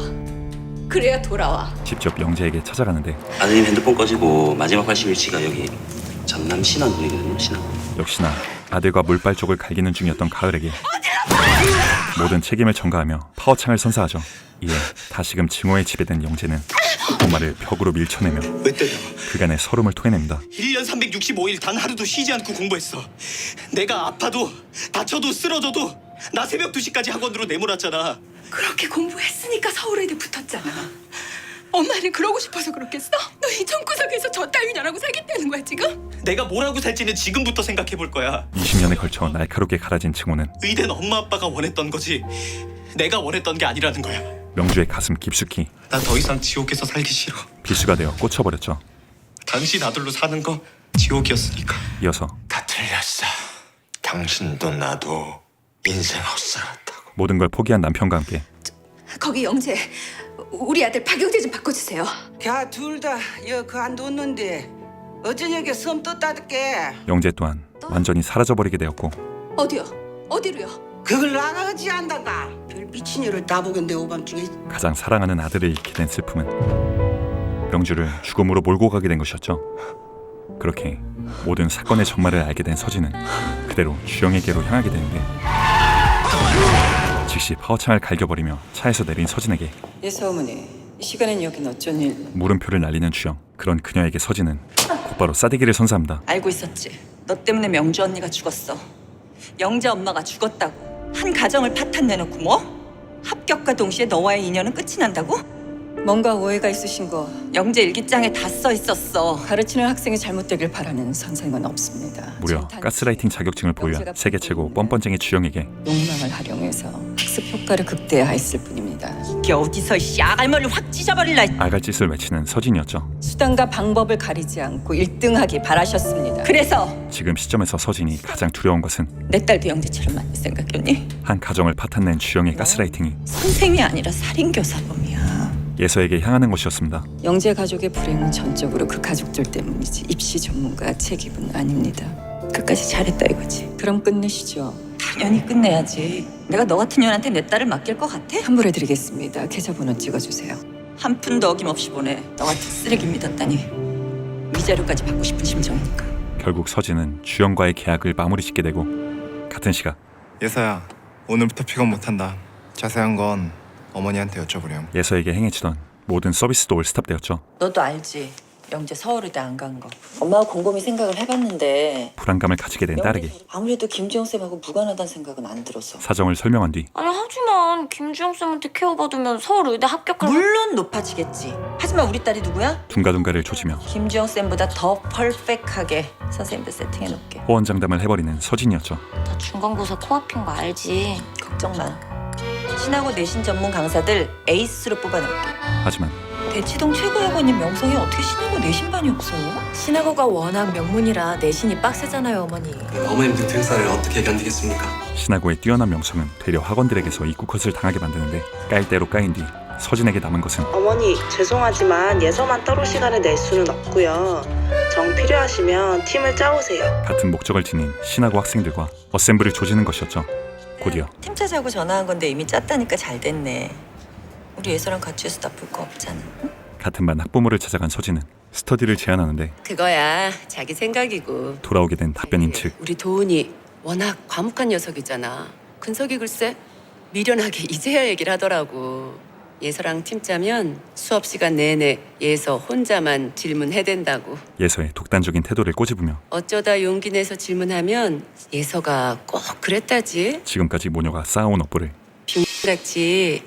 그래야 돌아와. 직접 영재에게 찾아가는데 아드님 핸드폰 꺼지고 마지막 관심 일치가 여기 전남 신안동이거든요. 신안. 역시나 아들과 물발족을 갈기는 중이었던 가을에게 모든 책임을 전가하며 파워창을 선사하죠. 이에 다시금 증오에 지배된 영재는 엄마를 벽으로 밀쳐내며 왜 때려? 그간의 서름을 토해냅니다. 1년 365일 단 하루도 쉬지 않고 공부했어. 내가 아파도 다쳐도 쓰러져도 나 새벽 2시까지 학원으로 내몰았잖아. 그렇게 공부했으니까 서울에도 붙었잖아. 엄마는 그러고 싶어서 그렇겠어? 너 이 정구석에서 저 따위냐라고 살겠다는 거야 지금? 내가 뭐라고 살지는 지금부터 생각해 볼 거야. 20년에 걸쳐 날카롭게 갈아진 증오는 의대는 엄마 아빠가 원했던 거지 내가 원했던 게 아니라는 거야. 명주의 가슴 깊숙이 난 더 이상 지옥에서 살기 싫어. 비수가 되어 꽂혀버렸죠. 당신 아들로 사는 거 지옥이었으니까. 이어서 다 틀렸어. 당신도 나도 인생 헛살았다고. 모든 걸 포기한 남편과 함께 거기 영재, 우리 아들 박영재 좀 바꿔주세요. 걔 둘 다 여기 안 뒀는데 어저녁에 섬 떴다득게. 영재 또한 완전히 사라져버리게 되었고 어디요? 어디로요? 그걸 나가지 않다가 별 미친년을 따보겠는데 오밤중에. 가장 사랑하는 아들을 잃게 된 슬픔은 명주를 죽음으로 몰고 가게 된 것이었죠. 그렇게 모든 사건의 전말을 알게 된 서진은 그대로 주영에게로 향하게 되는데 즉시 파워창을 갈겨버리며 차에서 내린 서진에게 예서 어머니, 이 시간엔 여긴 어쩐 일? 물음표를 날리는 주영. 그런 그녀에게 서진은 곧바로 싸대기를 선사합니다. 알고 있었지. 너 때문에 명주 언니가 죽었어. 영재 엄마가 죽었다고. 한 가정을 파탄 내놓고 뭐? 합격과 동시에 너와의 인연은 끝이 난다고? 뭔가 오해가 있으신 거. 영재 일기장에 다 써 있었어. 가르치는 학생이 잘못되길 바라는 선생은 없습니다. 무려 가스라이팅 자격증을 보유한 세계 최고 뻔뻔쟁이 주영에게 욕망을 활용해서 학습 효과를 극대화했을 뿐입니다. 이게 어디서 씨알머리를 확 찢어버릴라. 알갈짓을 외치는 서진이었죠. 수단과 방법을 가리지 않고 1등하기 바라셨습니다. 그래서 지금 시점에서 서진이 가장 두려운 것은 내 딸도 영재처럼 만들 생각이었니? 한 가정을 파탄낸 주영의 가스라이팅이 선생이 아니라 살인교사범이야. 예서에게 향하는 것이었습니다. 영재 가족의 불행은 전적으로 그 가족들 때문이지 입시 전문가 책임은 아닙니다. 끝까지 잘했다 이거지. 그럼 끝내시죠. 당연히 끝내야지. 내가 너 같은 년한테 내 딸을 맡길 것 같아? 환불해드리겠습니다. 계좌번호 찍어주세요. 한 푼도 어김없이 보내. 너 같은 쓰레기 믿었다니. 위자료까지 받고 싶은 심정이니까. 결국 서진은 주영과의 계약을 마무리 짓게 되고 같은 시각 예서야, 오늘부터 픽업 못한다. 자세한 건 어머니한테 여쭤보렴. 예서에게 행해지던 모든 서비스도 올 스탑되었죠. 너도 알지? 영재 서울의대 안 간 거. 엄마가 곰곰이 생각을 해봤는데 불안감을 가지게 된 딸에게 아무래도 김지영 쌤하고 무관하다는 생각은 안 들어서. 사정을 설명한 뒤 아니 하지만 김주영 쌤한테 케어받으면 서울 의대 합격할. 물론 높아지겠지. 하지만 우리 딸이 누구야? 둥가둥가를 조지며 김주영 쌤보다 더 퍼펙트하게 선생님들 세팅해놓게. 호언장담을 해버리는 서진이었죠. 나 중간고사 코앞인 거 알지? 걱정 마. 신하고 내신 전문 강사들 에이스로 뽑아놓을게. 하지만 대치동 최고 학원인 명성이 어떻게 신하고 내신반이 없어요? 신하고가 워낙 명문이라 내신이 빡세잖아요, 어머니. 어머님들 등살을 어떻게 견디겠습니까? 신하고의 뛰어난 명성은 되려 학원들에게서 입국컷을 당하게 만드는데 까일 대로 까인 뒤 서진에게 남은 것은 어머니 죄송하지만 예서만 따로 시간을 낼 수는 없고요. 정 필요하시면 팀을 짜오세요. 같은 목적을 지닌 신하고 학생들과 어셈블을 조지는 것이었죠. 곧이어 팀 짜자고 전화한 건데 이미 짰다니까 잘 됐네. 우리 예서랑 같이 해서 나쁠 거 없잖아. 응? 같은 반 학부모를 찾아간 서진은 스터디를 제안하는데 그거야 자기 생각이고. 돌아오게 된 답변인 측 우리 도훈이 워낙 과묵한 녀석이잖아. 근석이 글쎄 미련하게 이제야 얘기를 하더라고. 예서랑 팀 짜면 수업 시간 내내 예서 혼자만 질문해댄다고. 예서의 독단적인 태도를 꼬집으며 어쩌다 용기 내서 질문하면 예서가 꼭 그랬다지. 지금까지 모녀가 쌓아온 업보를 빙같이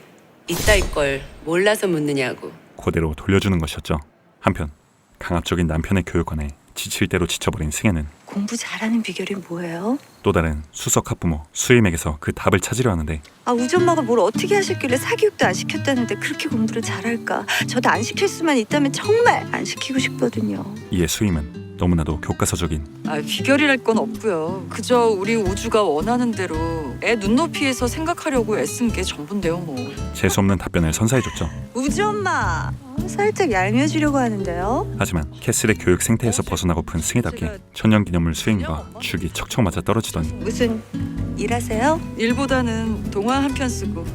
이따위 걸 몰라서 묻느냐고. 그대로 돌려주는 것이었죠. 한편 강압적인 남편의 교육관에 지칠 대로 지쳐버린 승혜는 공부 잘하는 비결이 뭐예요? 또 다른 수석 학부모 수임에게서 그 답을 찾으려 하는데 아, 우리 엄마가 뭘 어떻게 하셨길래 사교육도 안 시켰다는데 그렇게 공부를 잘할까? 저도 안 시킬 수만 있다면 정말 안 시키고 싶거든요. 이에 수임은 너무나도 교과서적인 비결이랄 건 없고요. 그저 우리 우주가 원하는 대로 애 눈높이에서 생각하려고 애쓴 게 전부인데요, 뭐. 재수없는 답변을 선사해줬죠. 우주 엄마 살짝 얄미워지려고 하는데요. 하지만 캐슬의 교육 생태에서 벗어나고픈 승희답게 천년기념물 수임과 죽이 척척 맞아 떨어지더니 무슨 일하세요? 일보다는 동화 한 편 쓰고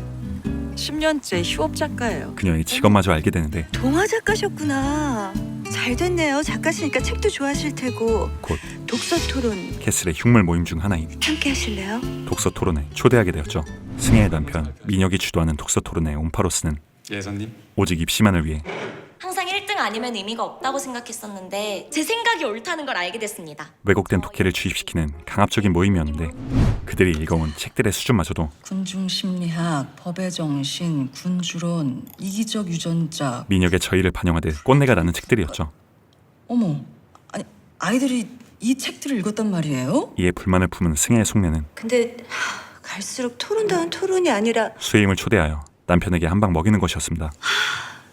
10년째 휴업 작가예요. 그녀의 직업마저 알게 되는데 동화 작가셨구나. 잘 됐네요. 작가시니까 책도 좋아하실 테고. 곧 독서 토론 캐슬의 흉물 모임 중 하나인 함께 하실래요? 독서 토론에 초대하게 되었죠. 승혜의 남편 민혁이 주도하는 독서 토론의 온파로스는 예선님? 오직 입시만을 위해 항상 1등 아니면 의미가 없다고 생각했었는데 제 생각이 옳다는 걸 알게 됐습니다. 왜곡된 독해를 주입시키는 강압적인 모임이었는데 그들이 읽어온 책들의 수준마저도 군중심리학, 법의 정신, 군주론, 이기적 유전자. 민혁의 저희를 반영하듯 꼰대가 나는 책들이었죠. 어머, 아니 아이들이 이 책들을 읽었단 말이에요? 이에 불만을 품은 승혜의 속내는 근데 갈수록 토론다운 토론이 아니라 수임을 초대하여 남편에게 한 방 먹이는 것이었습니다.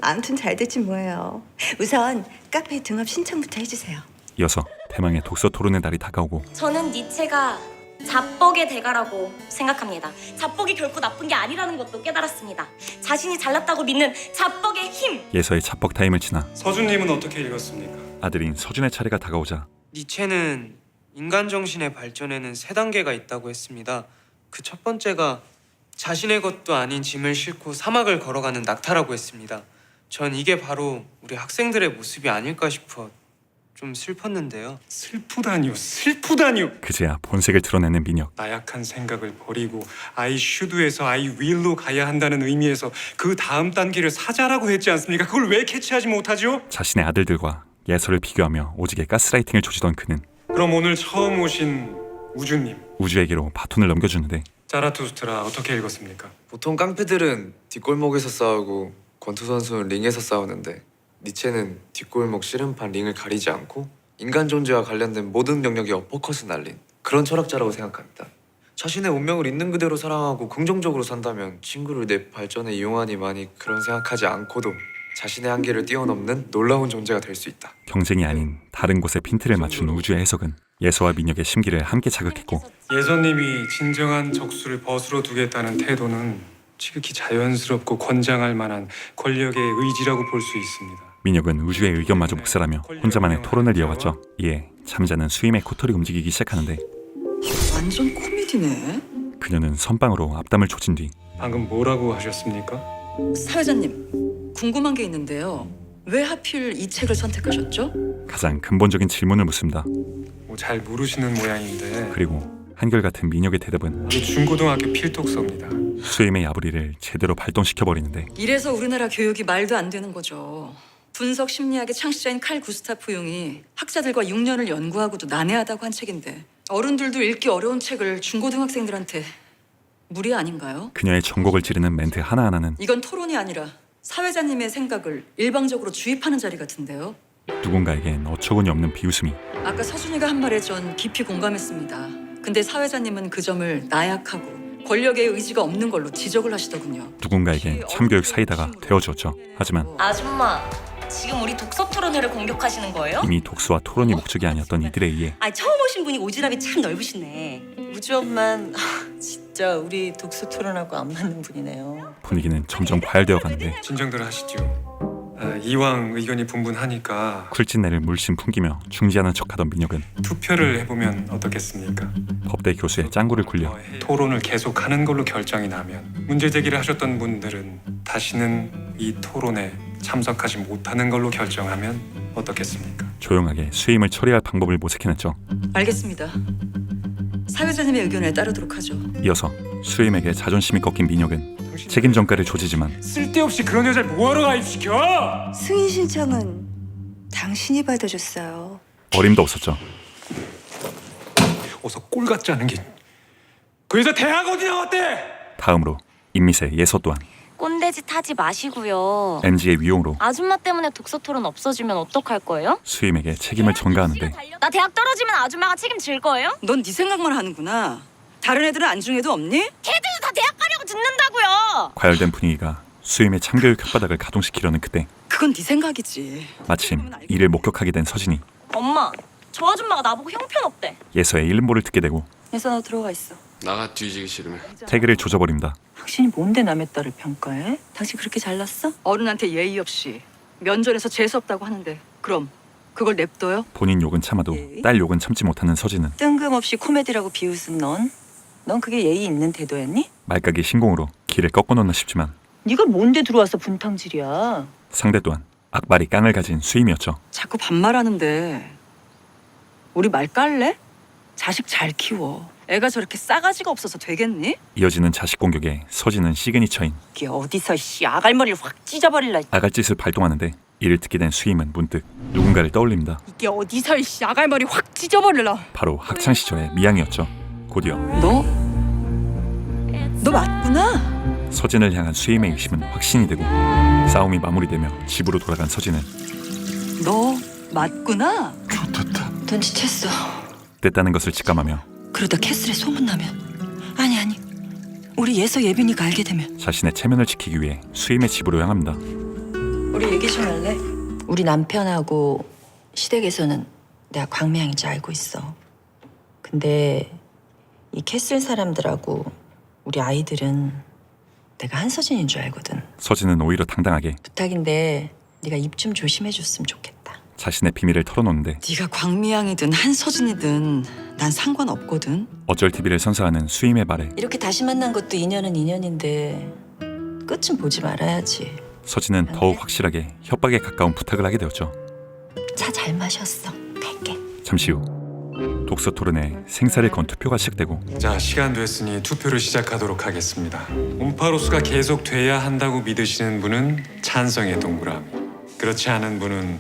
아무튼 잘 됐지 뭐예요. 우선 카페에 등업 신청부터 해주세요. 이어서 대망의 독서 토론의 날이 다가오고 저는 니체가 자뻑의 대가라고 생각합니다. 자뻑이 결코 나쁜 게 아니라는 것도 깨달았습니다. 자신이 잘났다고 믿는 자뻑의 힘! 예서의 자뻑 타임을 지나 서준님은 어떻게 읽었습니까? 아들인 서준의 차례가 다가오자 니체는 인간 정신의 발전에는 3단계가 있다고 했습니다. 그 첫 번째가 자신의 것도 아닌 짐을 싣고 사막을 걸어가는 낙타라고 했습니다. 전 이게 바로 우리 학생들의 모습이 아닐까 싶어 좀 슬펐는데요. 슬프다니요. 그제야 본색을 드러내는 민혁. 나약한 생각을 버리고 I should에서 I will로 가야 한다는 의미에서 그 다음 단계를 사자라고 했지 않습니까? 그걸 왜 캐치하지 못하죠? 자신의 아들들과 예서를 비교하며 오직의 가스라이팅을 조지던 그는 그럼 오늘 처음 오신 우주님, 우주에게로 바톤을 넘겨주는데 자라투스트라 어떻게 읽었습니까? 보통 깡패들은 뒷골목에서 싸우고 권투 선수는 링에서 싸우는데 니체는 뒷골목 씨름판 링을 가리지 않고 인간 존재와 관련된 모든 영역에 어퍼컷을 날린 그런 철학자라고 생각합니다. 자신의 운명을 있는 그대로 사랑하고 긍정적으로 산다면 친구를 내 발전에 이용하니 많이 그런 생각하지 않고도 자신의 한계를 뛰어넘는 놀라운 존재가 될 수 있다. 경쟁이 아닌 다른 곳에 핀트를 맞춘 우주의 해석은 예서와 민혁의 심기를 함께 자극했고 예선님이 진정한 적수를 벗으러 두겠다는 태도는 지극히 자연스럽고 권장할 만한 권력의 의지라고 볼 수 있습니다. 민혁은 우주의 의견마저 묵살하며 혼자만의 토론을 이어갔죠. 이에 잠자는 수임의 코털이 움직이기 시작하는데 완전 코미디네. 그녀는 선빵으로 앞담을 조진 뒤 방금 뭐라고 하셨습니까? 사회자님, 궁금한 게 있는데요. 왜 하필 이 책을 선택하셨죠? 가장 근본적인 질문을 묻습니다. 잘 모르시는 모양인데 그리고 한결같은 민혁의 대답은 중고등학교 필독서입니다. 수임의 야부리를 제대로 발동시켜버리는데 이래서 우리나라 교육이 말도 안 되는 거죠. 분석 심리학의 창시자인 칼 구스타프 융이 학자들과 6년을 연구하고도 난해하다고 한 책인데 어른들도 읽기 어려운 책을 중고등학생들한테 무리 아닌가요? 그녀의 전곡을 찌르는 멘트 하나하나는 이건 토론이 아니라 사회자님의 생각을 일방적으로 주입하는 자리 같은데요. 누군가에겐 어처구니 없는 비웃음이 아까 서준이가 한 말에 전 깊이 공감했습니다. 근데 사회자님은 그 점을 나약하고 권력의 의지가 없는 걸로 지적을 하시더군요. 누군가에겐 참교육 사이다가 되어주었죠. 하지만 아줌마, 지금 우리 독서 토론회를 공격하시는 거예요? 이미 독서와 토론이 목적이 아니었던 이들에 의해 처음 오신 분이 오지랖이 참 넓으시네. 우주 엄만 진짜 우리 독서 토론하고 안 맞는 분이네요. 분위기는 점점 과열되어 가는데 진정들 하시죠. 이왕 의견이 분분하니까 쿨진내를 물씬 풍기며 중지하는 척하던 민혁은 투표를 해보면 어떻겠습니까? 법대 교수의 짱구를 굴려 토론을 계속하는 걸로 결정이 나면 문제 제기를 하셨던 분들은 다시는 이 토론에 참석하지 못하는 걸로 결정하면 어떻겠습니까? 조용하게 수임을 처리할 방법을 모색해냈죠. 알겠습니다. 사회자님의 의견에 따르도록 하죠. 이어서 수임에게 자존심이 꺾인 민혁은 책임 전가를 조지지만 쓸데없이 그런 여자를 뭐하러 가입시켜? 승인 신청은 당신이 받아줬어요. 어림도 없었죠. 어서 꼴 같지 않은 게 그 여자 대학 어디 나왔대? 다음으로 임미세 예서 또한 꼰대짓 하지 마시고요. NG의 위용으로 아줌마 때문에 독서 토론 없어지면 어떡할 거예요? 수임에게 책임을 전가하는데 나 대학 떨어지면 아줌마가 책임질 거예요? 넌 네 생각만 하는구나. 다른 애들은 안중에도 없니? 걔들도 다 대학 가려고 듣는다고요. 과열된 분위기가 수임의 참교육 혓바닥을 가동시키려는 그때 그건 네 생각이지. 마침 이를 목격하게 된 서진이 엄마, 저 아줌마가 나보고 형편없대. 예서의 일름보를 듣게 되고 예서 너 들어가 있어. 나가 뒤지기 싫으면. 태그를 조져버립니다. 당신이 뭔데 남의 딸을 평가해? 당신 그렇게 잘났어? 어른한테 예의 없이 면전에서 재수 없다고 하는데 그럼 그걸 냅둬요? 본인 욕은 참아도 딸 욕은 참지 못하는 서진은 뜬금없이 코미디라고 비웃은 넌 그게 예의 있는 태도였니? 말까기 신공으로 길을 꺾어놓나 싶지만 네가 뭔데 들어와서 분탕질이야? 상대 또한 악발이 깡을 가진 수임이었죠. 자꾸 반말하는데 우리 말 깔래? 자식 잘 키워. 애가 저렇게 싸가지가 없어서 되겠니? 이어지는 자식 공격에 서진은 시그니처인 이게 어디서 아갈머리를 확 찢어버릴라. 아갈짓을 발동하는데 이를 듣게 된 수임은 문득 누군가를 떠올립니다. 이게 어디서 아갈머리 확 찢어버릴라. 바로 학창 시절의 미양이었죠. 곧이어 너 맞구나. 서진을 향한 수임의 의심은 확신이 되고 싸움이 마무리되며 집으로 돌아간 서진은 너 맞구나. 좋겠다. 눈치챘어. 됐다는 것을 직감하며 그러다 캐슬에 소문나면 아니 우리 예서 예빈이가 알게 되면 자신의 체면을 지키기 위해 수임의 집으로 향합니다. 우리 얘기 좀 할래? 우리 남편하고 시댁에서는 내가 광미양인지 알고 있어. 근데 이 캐슬 사람들하고 우리 아이들은 내가 한서진인 줄 알거든. 서진은 오히려 당당하게 부탁인데 네가 입 좀 조심해줬으면 좋겠다. 자신의 비밀을 털어놓는데 네가 광미양이든 한서진이든 난 상관없거든. 어쩔 TV를 선사하는 수임의 말에 이렇게 다시 만난 것도 인연은 인연인데 끝은 보지 말아야지. 서진은 더욱 확실하게 협박에 가까운 부탁을 하게 되었죠. 차 잘 마셨어. 갈게. 잠시 후 독서 토론에 생사를 건 투표가 시작되고 자, 시간 됐으니 투표를 시작하도록 하겠습니다. 온파로스가 계속 돼야 한다고 믿으시는 분은 찬성의 동그라미, 그렇지 않은 분은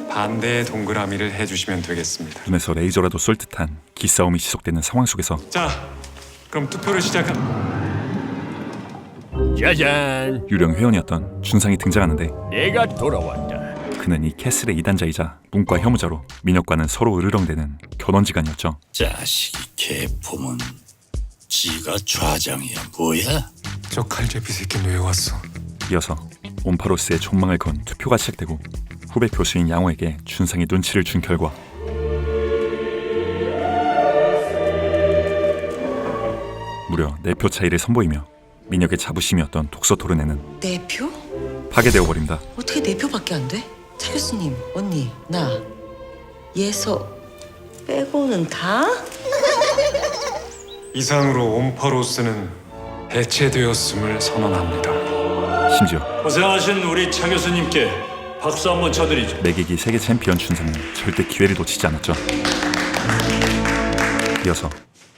반대의 동그라미를 해주시면 되겠습니다. 눈에서 레이저라도 쏠 듯한 기싸움이 지속되는 상황 속에서 자, 그럼 투표를 짜잔! 유령 회원이었던 준상이 등장하는데 내가 돌아왔다. 그는 이 캐슬의 이단자이자 문과 혐오자로 민혁과는 서로 으르렁대는 견원지간이었죠. 자식이 개폼은 지가 좌장이야 뭐야? 저 칼제비 새끼는 왜 왔어? 이어서 온파로스의 존망을 건 투표가 시작되고 후배 교수인 양호에게 준상이 눈치를 준 결과 무려 4표 차이를 선보이며 민혁의 자부심이었던 독서 토론회는 4표? 파괴되어 버립니다. 어떻게 4표밖에 안 돼? 차 교수님, 언니, 나, 예서 빼고는 다? 이상으로 온파로스는 해체되었음을 선언합니다. 심지어 고생하신 우리 차 교수님께 박수 한번 쳐드리죠. 매기기 세계 챔피언 준상은 절대 기회를 놓치지 않았죠. 이어서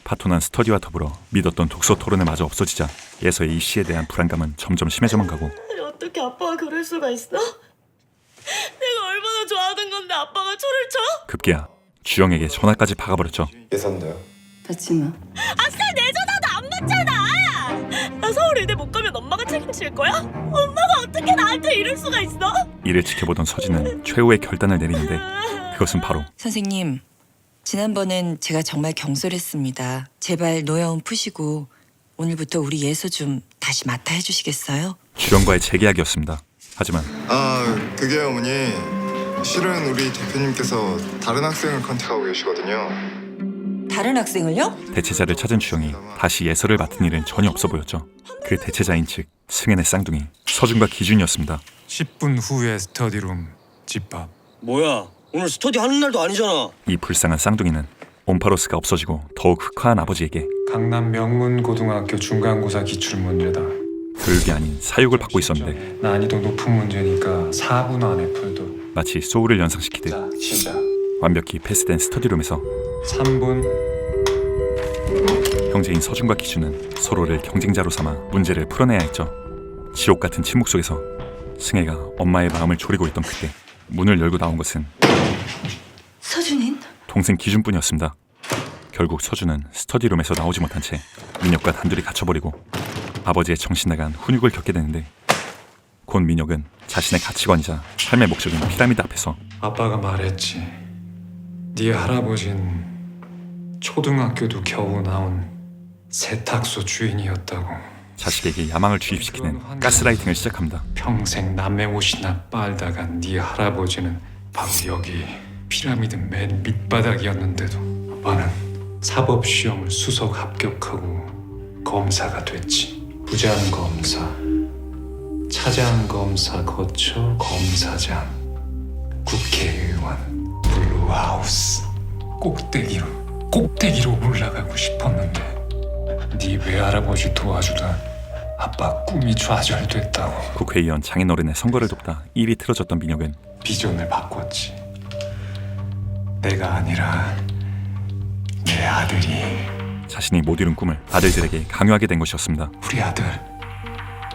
파토난 스터디와 더불어 믿었던 독서 토론회마저 없어지자 예서의 이 시에 대한 불안감은 점점 심해져만 가고 아니 어떻게 아빠가 그럴 수가 있어? 내가 얼마나 좋아하던 건데 아빠가 초를 쳐? 급기야 주영에게 전화까지 박아버렸죠. 예선도요? 받지 마. 아싸 내 전화도 안 받잖아. 나 서울의대 못 가면 엄마가 책임질 거야? 엄마가 어떻게 나한테 이럴 수가 있어? 이를 지켜보던 서진은 최후의 결단을 내리는데 그것은 바로 선생님, 지난번엔 제가 정말 경솔했습니다. 제발 노여움 푸시고 오늘부터 우리 예서 좀 다시 맡아 해주시겠어요? 주영과의 재계약이었습니다. 하지만 그게 어머니 실은 우리 대표님께서 다른 학생을 컨택하고 계시거든요. 다른 학생을요? 대체자를 찾은 주영이 다시 예서를 맡은 일은 전혀 없어 보였죠. 그 대체자인 즉 승현의 쌍둥이 서준과 기준이었습니다. 10분 후에 스터디룸 집밥. 뭐야? 오늘 스터디 하는 날도 아니잖아. 이 불쌍한 쌍둥이는 온파로스가 없어지고 더욱 흑화한 아버지에게 강남 명문고등학교 중간고사 기출문제다. 교육이 아닌 사육을 받고 있었는데 난이도 높은 문제니까 4분 안에 풀도. 마치 소울을 연상시키듯 시작. 완벽히 패스된 스터디룸에서 3분. 형제인 서준과 기준은 서로를 경쟁자로 삼아 문제를 풀어내야 했죠. 지옥 같은 침묵 속에서 승혜가 엄마의 마음을 졸이고 있던 그때 문을 열고 나온 것은 서준인? 동생 기준뿐이었습니다. 결국 서준은 스터디룸에서 나오지 못한 채 민혁과 단둘이 갇혀버리고 아버지의 정신 나간 훈육을 겪게 되는데 곧 민혁은 자신의 가치관이자 삶의 목적인 피라미드 앞에서 아빠가 말했지. 네 할아버진 초등학교도 겨우 나온 세탁소 주인이었다고. 자식에게 야망을 주입시키는 가스라이팅을 시작합니다. 평생 남의 옷이나 빨다가 네 할아버지는 바로 여기 피라미드 맨 밑바닥이었는데도 아빠는 사법시험을 수석 합격하고 검사가 됐지. 부장검사, 차장검사 거쳐 검사장, 국회의원, 블루하우스 꼭대기로 올라가고 싶었는데 네 외할아버지 도와주다 아빠 꿈이 좌절됐다고. 국회의원 장인어른의 선거를 돕다 일이 틀어졌던 민혁은 비전을 바꿨지. 내가 아니라 내 아들이. 자신이 못 이룬 꿈을 아들들에게 강요하게 된 것이었습니다. 우리 아들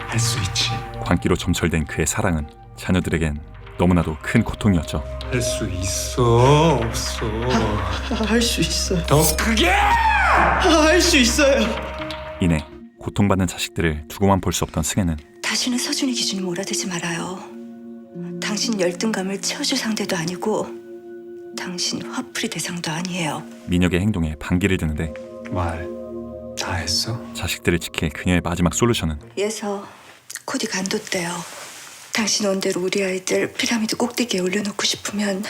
할 수 있지. 광기로 점철된 그의 사랑은 자녀들에겐 너무나도 큰 고통이었죠. 할 수 있어 없어? 할 수 있어요. 더 크게! 할 수 있어요. 이내 고통받는 자식들을 두고만 볼 수 없던 승혜는 다시는 서준이 기준이 몰아들지 말아요. 당신 열등감을 채워줄 상대도 아니고 당신이 화풀이 대상도 아니에요. 민혁의 행동에 반기를 드는데 말 다 했어? 자식들을 지킬 그녀의 마지막 솔루션은 예서 코디 간뒀대요. 당신 원대로 우리 아이들 피라미드 꼭대기에 올려놓고 싶으면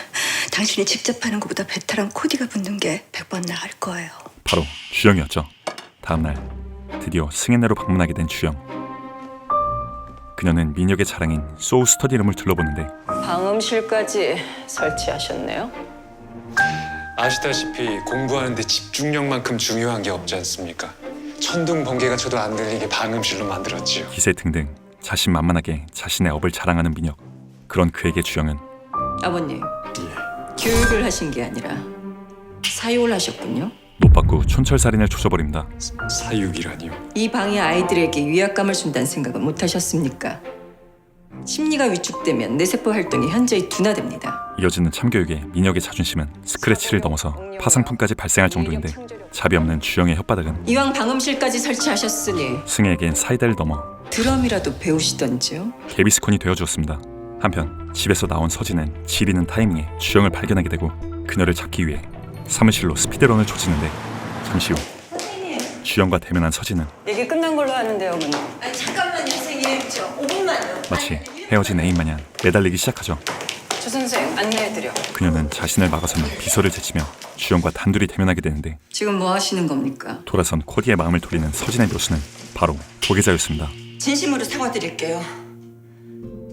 당신이 직접 하는 것보다 베테랑 코디가 붙는 게 100번 나을 거예요. 바로 주영이었죠. 다음날 드디어 승혜네로 방문하게 된 주영. 그녀는 민혁의 자랑인 소우 스터디룸을 둘러보는데 방음실까지 설치하셨네요. 아시다시피 공부하는데 집중력만큼 중요한 게 없지 않습니까? 천둥 번개가 쳐도 안 들리게 방음실로 만들었지요. 기세 등등 자신만만하게 자신의 업을 자랑하는 민혁. 그런 그에게 주영은 아버님, 교육을 하신 게 아니라 사육을 하셨군요. 노받고 촌철살인을 조져버립니다. 사육이라니요? 이 방이 아이들에게 위압감을 준다는 생각은 못 하셨습니까? 심리가 위축되면 뇌세포 활동이 현저히 둔화됩니다. 이어지는 참교육에 민혁의 자존심은 스크래치를 넘어서 파상풍까지 발생할 정도인데 자비 없는 주영의 혓바닥은 이왕 방음실까지 설치하셨으니 승혜에겐 사이다를 넘어 드럼이라도 배우시던지요. 개비스콘이 되어주었습니다. 한편 집에서 나온 서진은 지리는 타이밍에 주영을 발견하게 되고 그녀를 잡기 위해 사무실로 스피드런을 조지는데 잠시 후 주영과 대면한 서진은 얘기 끝난 걸로 하는데요, 어머니. 잠깐만요, 선생님. 저 5분만요. 마치 헤어진 애인 마냥 매달리기 시작하죠. 조 선생 안내해드려. 그녀는 자신을 막아서는 비서를 제치며 주영과 단둘이 대면하게 되는데 지금 뭐 하시는 겁니까? 돌아선 코디의 마음을 돌리는 서진의 묘수는 바로 도계자였습니다. 진심으로 사과드릴게요.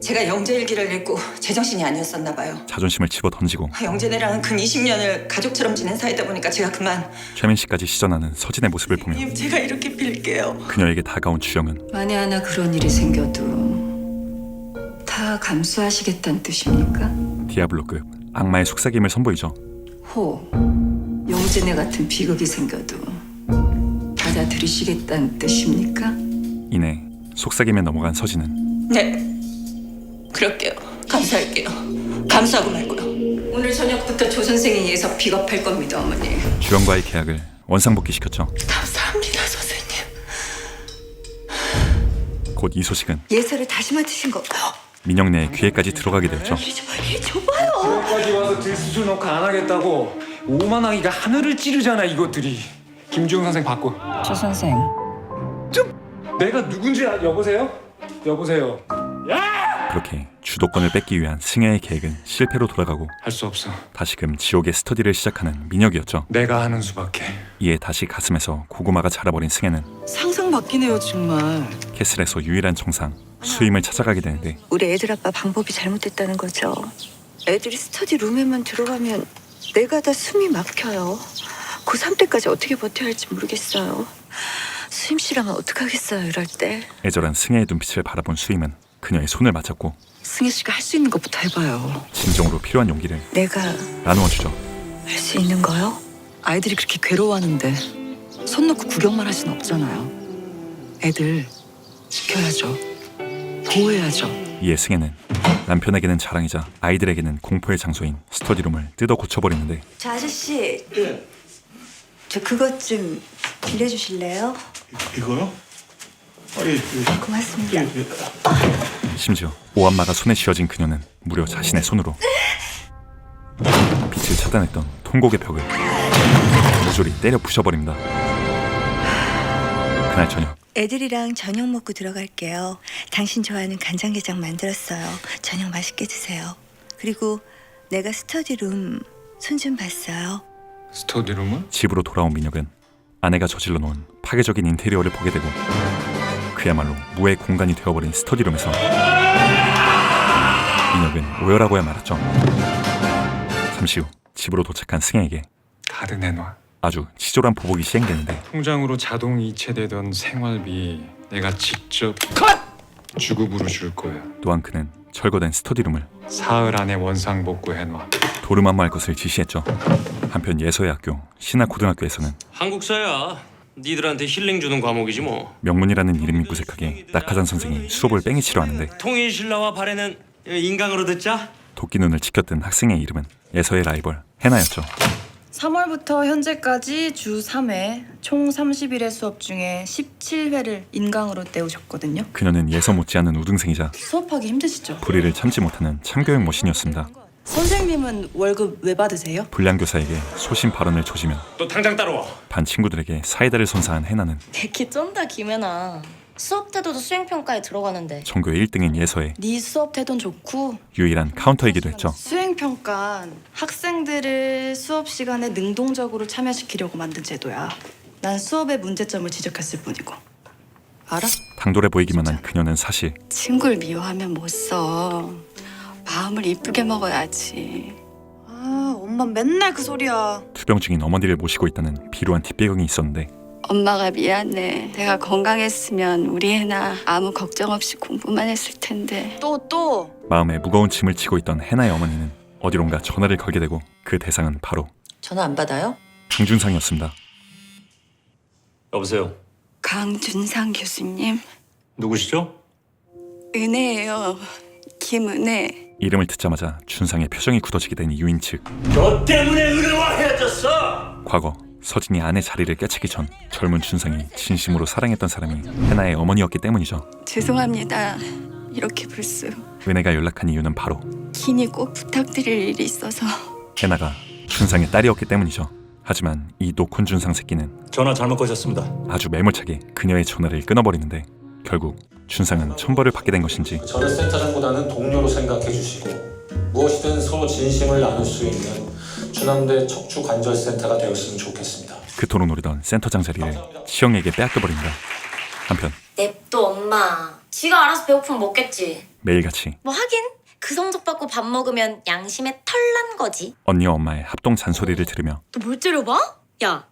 제가 영재 일기를 읽고 제정신이 아니었었나 봐요. 자존심을 집어던지고 영재네랑은 근 20년을 가족처럼 지낸 사이다 보니까 제가 그만. 최민 씨까지 시전하는 서진의 모습을 보며 제가 이렇게 빌게요. 그녀에게 다가온 주영은 만에 하나 그런 일이 생겨도 다 감수하시겠다는 뜻입니까? 디아블로급 악마의 속삭임을 선보이죠. 호, 영진애 같은 비극이 생겨도 받아들이시겠다는 뜻입니까? 이내 속삭임에 넘어간 서진은 네, 그럴게요. 감사할게요. 감사하고 말고요. 오늘 저녁부터 조 선생이 예서 픽업할 겁니다, 어머니. 주영과의 계약을 원상복귀시켰죠. 감사합니다, 선생님. 곧 이 소식은 예서를 다시 맡으신 거. 민영네의 귀에까지 들어가게 되었죠. 이리 줘봐요. 여기까지 와서 들쑤 놓고 안 하겠다고 오만하기가 하늘을 찌르잖아 이것들이. 김주영 선생 받고. 조 선생. 내가 누군지 여보세요? 여보세요. 그렇게 주도권을 뺏기 위한 승혜의 계획은 실패로 돌아가고 할 수 없어. 다시금 지옥의 스터디를 시작하는 민혁이었죠. 내가 하는 수밖에. 이에 다시 가슴에서 고구마가 자라버린 승혜는 상상 바뀌네요, 정말. 캐슬에서 유일한 정상 수임을 찾아가게 되는데 우리 애들 아빠 방법이 잘못됐다는 거죠. 애들이 스터디 룸에만 들어가면 내가 다 숨이 막혀요. 고3 때까지 어떻게 버텨야 할지 모르겠어요. 수임 씨라면 어떡하겠어요, 이럴 때. 애절한 승혜의 눈빛을 바라본 수임은 그녀의 손을 맞잡고 승혜 씨가 할 수 있는 것부터 해봐요. 진정으로 필요한 용기를 내가 나누어주죠. 할 수 있는 거요? 아이들이 그렇게 괴로워하는데 손 놓고 구경만 할 수는 없잖아요. 애들 지켜야죠. 보호해야죠. 이에 승혜는 남편에게는 자랑이자 아이들에게는 공포의 장소인 스터디룸을 뜯어 고쳐버리는데 저 아저씨, 저 그것 좀 빌려주실래요? 이거요? 고맙습니다. 심지어 오한마가 손에 쥐어진 그녀는 무려 자신의 손으로 빛을 차단했던 통곡의 벽을 모조리 때려 부셔버립니다. 그날 저녁 애들이랑 저녁 먹고 들어갈게요. 당신 좋아하는 간장게장 만들었어요. 저녁 맛있게 드세요. 그리고 내가 스터디룸 손 좀 봤어요. 스터디룸은? 집으로 돌아온 민혁은 아내가 저질러 놓은 파괴적인 인테리어를 보게 되고 그야말로 무의 공간이 되어버린 스터디룸에서 민혁은 오열하고야 말았죠. 잠시 후 집으로 도착한 승혜에게 카드 내놔. 아주 치졸한 보복이 시행되는데 통장으로 자동 이체되던 생활비 내가 직접 주급으로 줄 거야. 또한 그는 철거된 스터디룸을 사흘 안에 원상복구 해놔. 도루마무할 것을 지시했죠. 한편 예서의 학교 신화고등학교에서는 한국사야. 니들한테 힐링 주는 과목이지 뭐. 명문이라는 이름이 무색하게 낙하산 선생이 수업을 뺑이 치료하는데 통일신라와 발해는 인강으로 듣자. 도끼눈을 지켰던 학생의 이름은 예서의 라이벌 해나였죠. 3월부터 현재까지 주 3회 총 30일의 수업 중에 17회를 인강으로 때우셨거든요. 그녀는 예서 못지않은 우등생이자 수업하기 힘드시죠? 불의를 참지 못하는 참교육 모신이었습니다. 선생님은 월급 왜 받으세요? 불량교사에게 소신 발언을 조지며 또 당장 따라와. 반 친구들에게 사이다를 선사한 해나는 내키 쩐다 김혜나. 수업 태도도 수행평가에 들어가는데. 전교 1등인 예서의 네 수업 태도는 좋고 유일한 카운터이기도 했죠. 수행평가는 학생들을 수업 시간에 능동적으로 참여시키려고 만든 제도야. 난 수업의 문제점을 지적했을 뿐이고. 알아? 당돌해 보이기만 한 그녀는 사실 친구를 미워하면 못 써. 마음을 이쁘게 먹어야지. 아, 엄마 맨날 그 소리야. 투병 중인 어머니를 모시고 있다는 비루한 뒷배경이 있었는데 엄마가 미안해. 내가 건강했으면 우리 해나 아무 걱정 없이 공부만 했을 텐데. 또. 마음에 무거운 짐을 지고 있던 해나의 어머니는 어디론가 전화를 걸게 되고 그 대상은 바로 전화 안 받아요? 강준상이었습니다. 여보세요. 강준상 교수님. 누구시죠? 은혜예요. 김은혜. 이름을 듣자마자 준상의 표정이 굳어지게 된 이유인 측 너 때문에 은혜와 헤어졌어. 과거 서진이 아내 자리를 깨치기 전 젊은 준상이 진심으로 사랑했던 사람이 해나의 어머니였기 때문이죠. 죄송합니다. 이렇게 불쑥. 은혜가 연락한 이유는 바로 긴히 꼭 부탁드릴 일이 있어서. 해나가 준상의 딸이었기 때문이죠. 하지만 이 노콘 준상 새끼는 전화 잘못 거셨습니다. 아주 매몰차게 그녀의 전화를 끊어버리는데 결국 준상은 천벌을 받게 된 것인지 저를 센터장보다는 동료로 생각해 주시고 무엇이든 서로 진심을 나눌 수 있는 주남대 척추관절센터가 되었으면 좋겠습니다. 그토록 노리던 센터장 자리를 시영에게 빼앗겨버립니다. 한편 냅둬 엄마. 지가 알아서 배고프면 먹겠지. 매일같이 뭐 하긴 그 성적 받고 밥 먹으면 양심에 털난 거지. 언니와 엄마의 합동 잔소리를 들으며 또 뭘 째려봐? 야,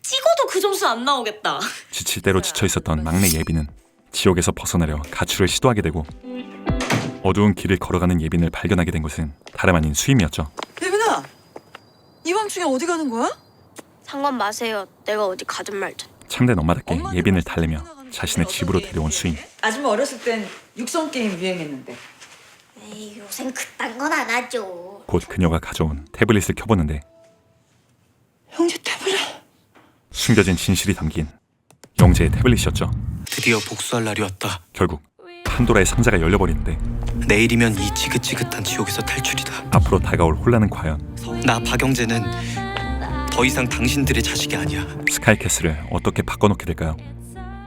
찍어도 그 점수 안 나오겠다. 지칠 대로 지쳐있었던 막내 예빈은 지옥에서 벗어나려 가출을 시도하게 되고 어두운 길을 걸어가는 예빈을 발견하게 된 것은 다름 아닌 수임이었죠. 예빈아, 이 밤중에 어디 가는 거야? 상관 마세요. 내가 어디 가든 말든. 참된 엄마답게 예빈을 달래며 자신의 집으로 데려온 수임. 아줌마 어렸을 땐 육성 게임 유행했는데. 에이, 요샌 그딴 건 안 하죠. 곧 그녀가 가져온 태블릿을 켜보는데 형제 태블릿. 숨겨진 진실이 담긴 영재의 태블릿이었죠. 드디어 복수할 날이 왔다. 결국 판도라의 상자가 열려버리는데 내일이면 이 지긋지긋한 지옥에서 탈출이다. 앞으로 다가올 혼란은 과연 나 박영재는 더 이상 당신들의 자식이 아니야. 스카이캐슬을 어떻게 바꿔놓게 될까요?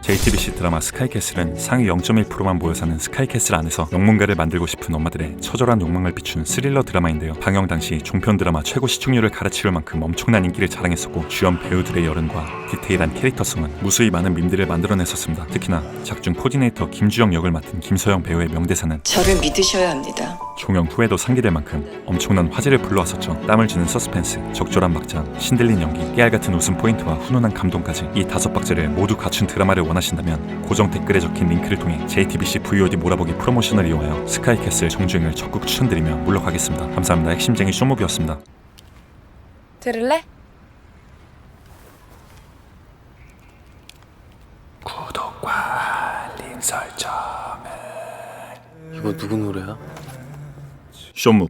JTBC 드라마 스카이캐슬은 상위 0.1%만 모여 사는 스카이캐슬 안에서 영문가를 만들고 싶은 엄마들의 처절한 욕망을 비춘 스릴러 드라마인데요. 방영 당시 종편 드라마 최고 시청률을 갈아치울 만큼 엄청난 인기를 자랑했었고 주연 배우들의 열연과 디테일한 캐릭터성은 무수히 많은 밈들을 만들어냈었습니다. 특히나 작중 코디네이터 김주영 역을 맡은 김서영 배우의 명대사는 저를 믿으셔야 합니다. 종영 후에도 상기될 만큼 엄청난 화제를 불러왔었죠. 땀을 주는 서스펜스, 적절한 막장, 신들린 연기, 깨알같은 웃음 포인트와 훈훈한 감동까지 이 5박자를 모두 갖춘 드라마를 원하신다면 고정 댓글에 적힌 링크를 통해 JTBC VOD 몰아보기 프로모션을 이용하여 스카이캐슬 정주행을 적극 추천드리며 물러가겠습니다. 감사합니다. 핵심쟁이 쇼무비였습니다. 들을래? 구독과 알림 설정을. 이거 누구 노래야? 쇼무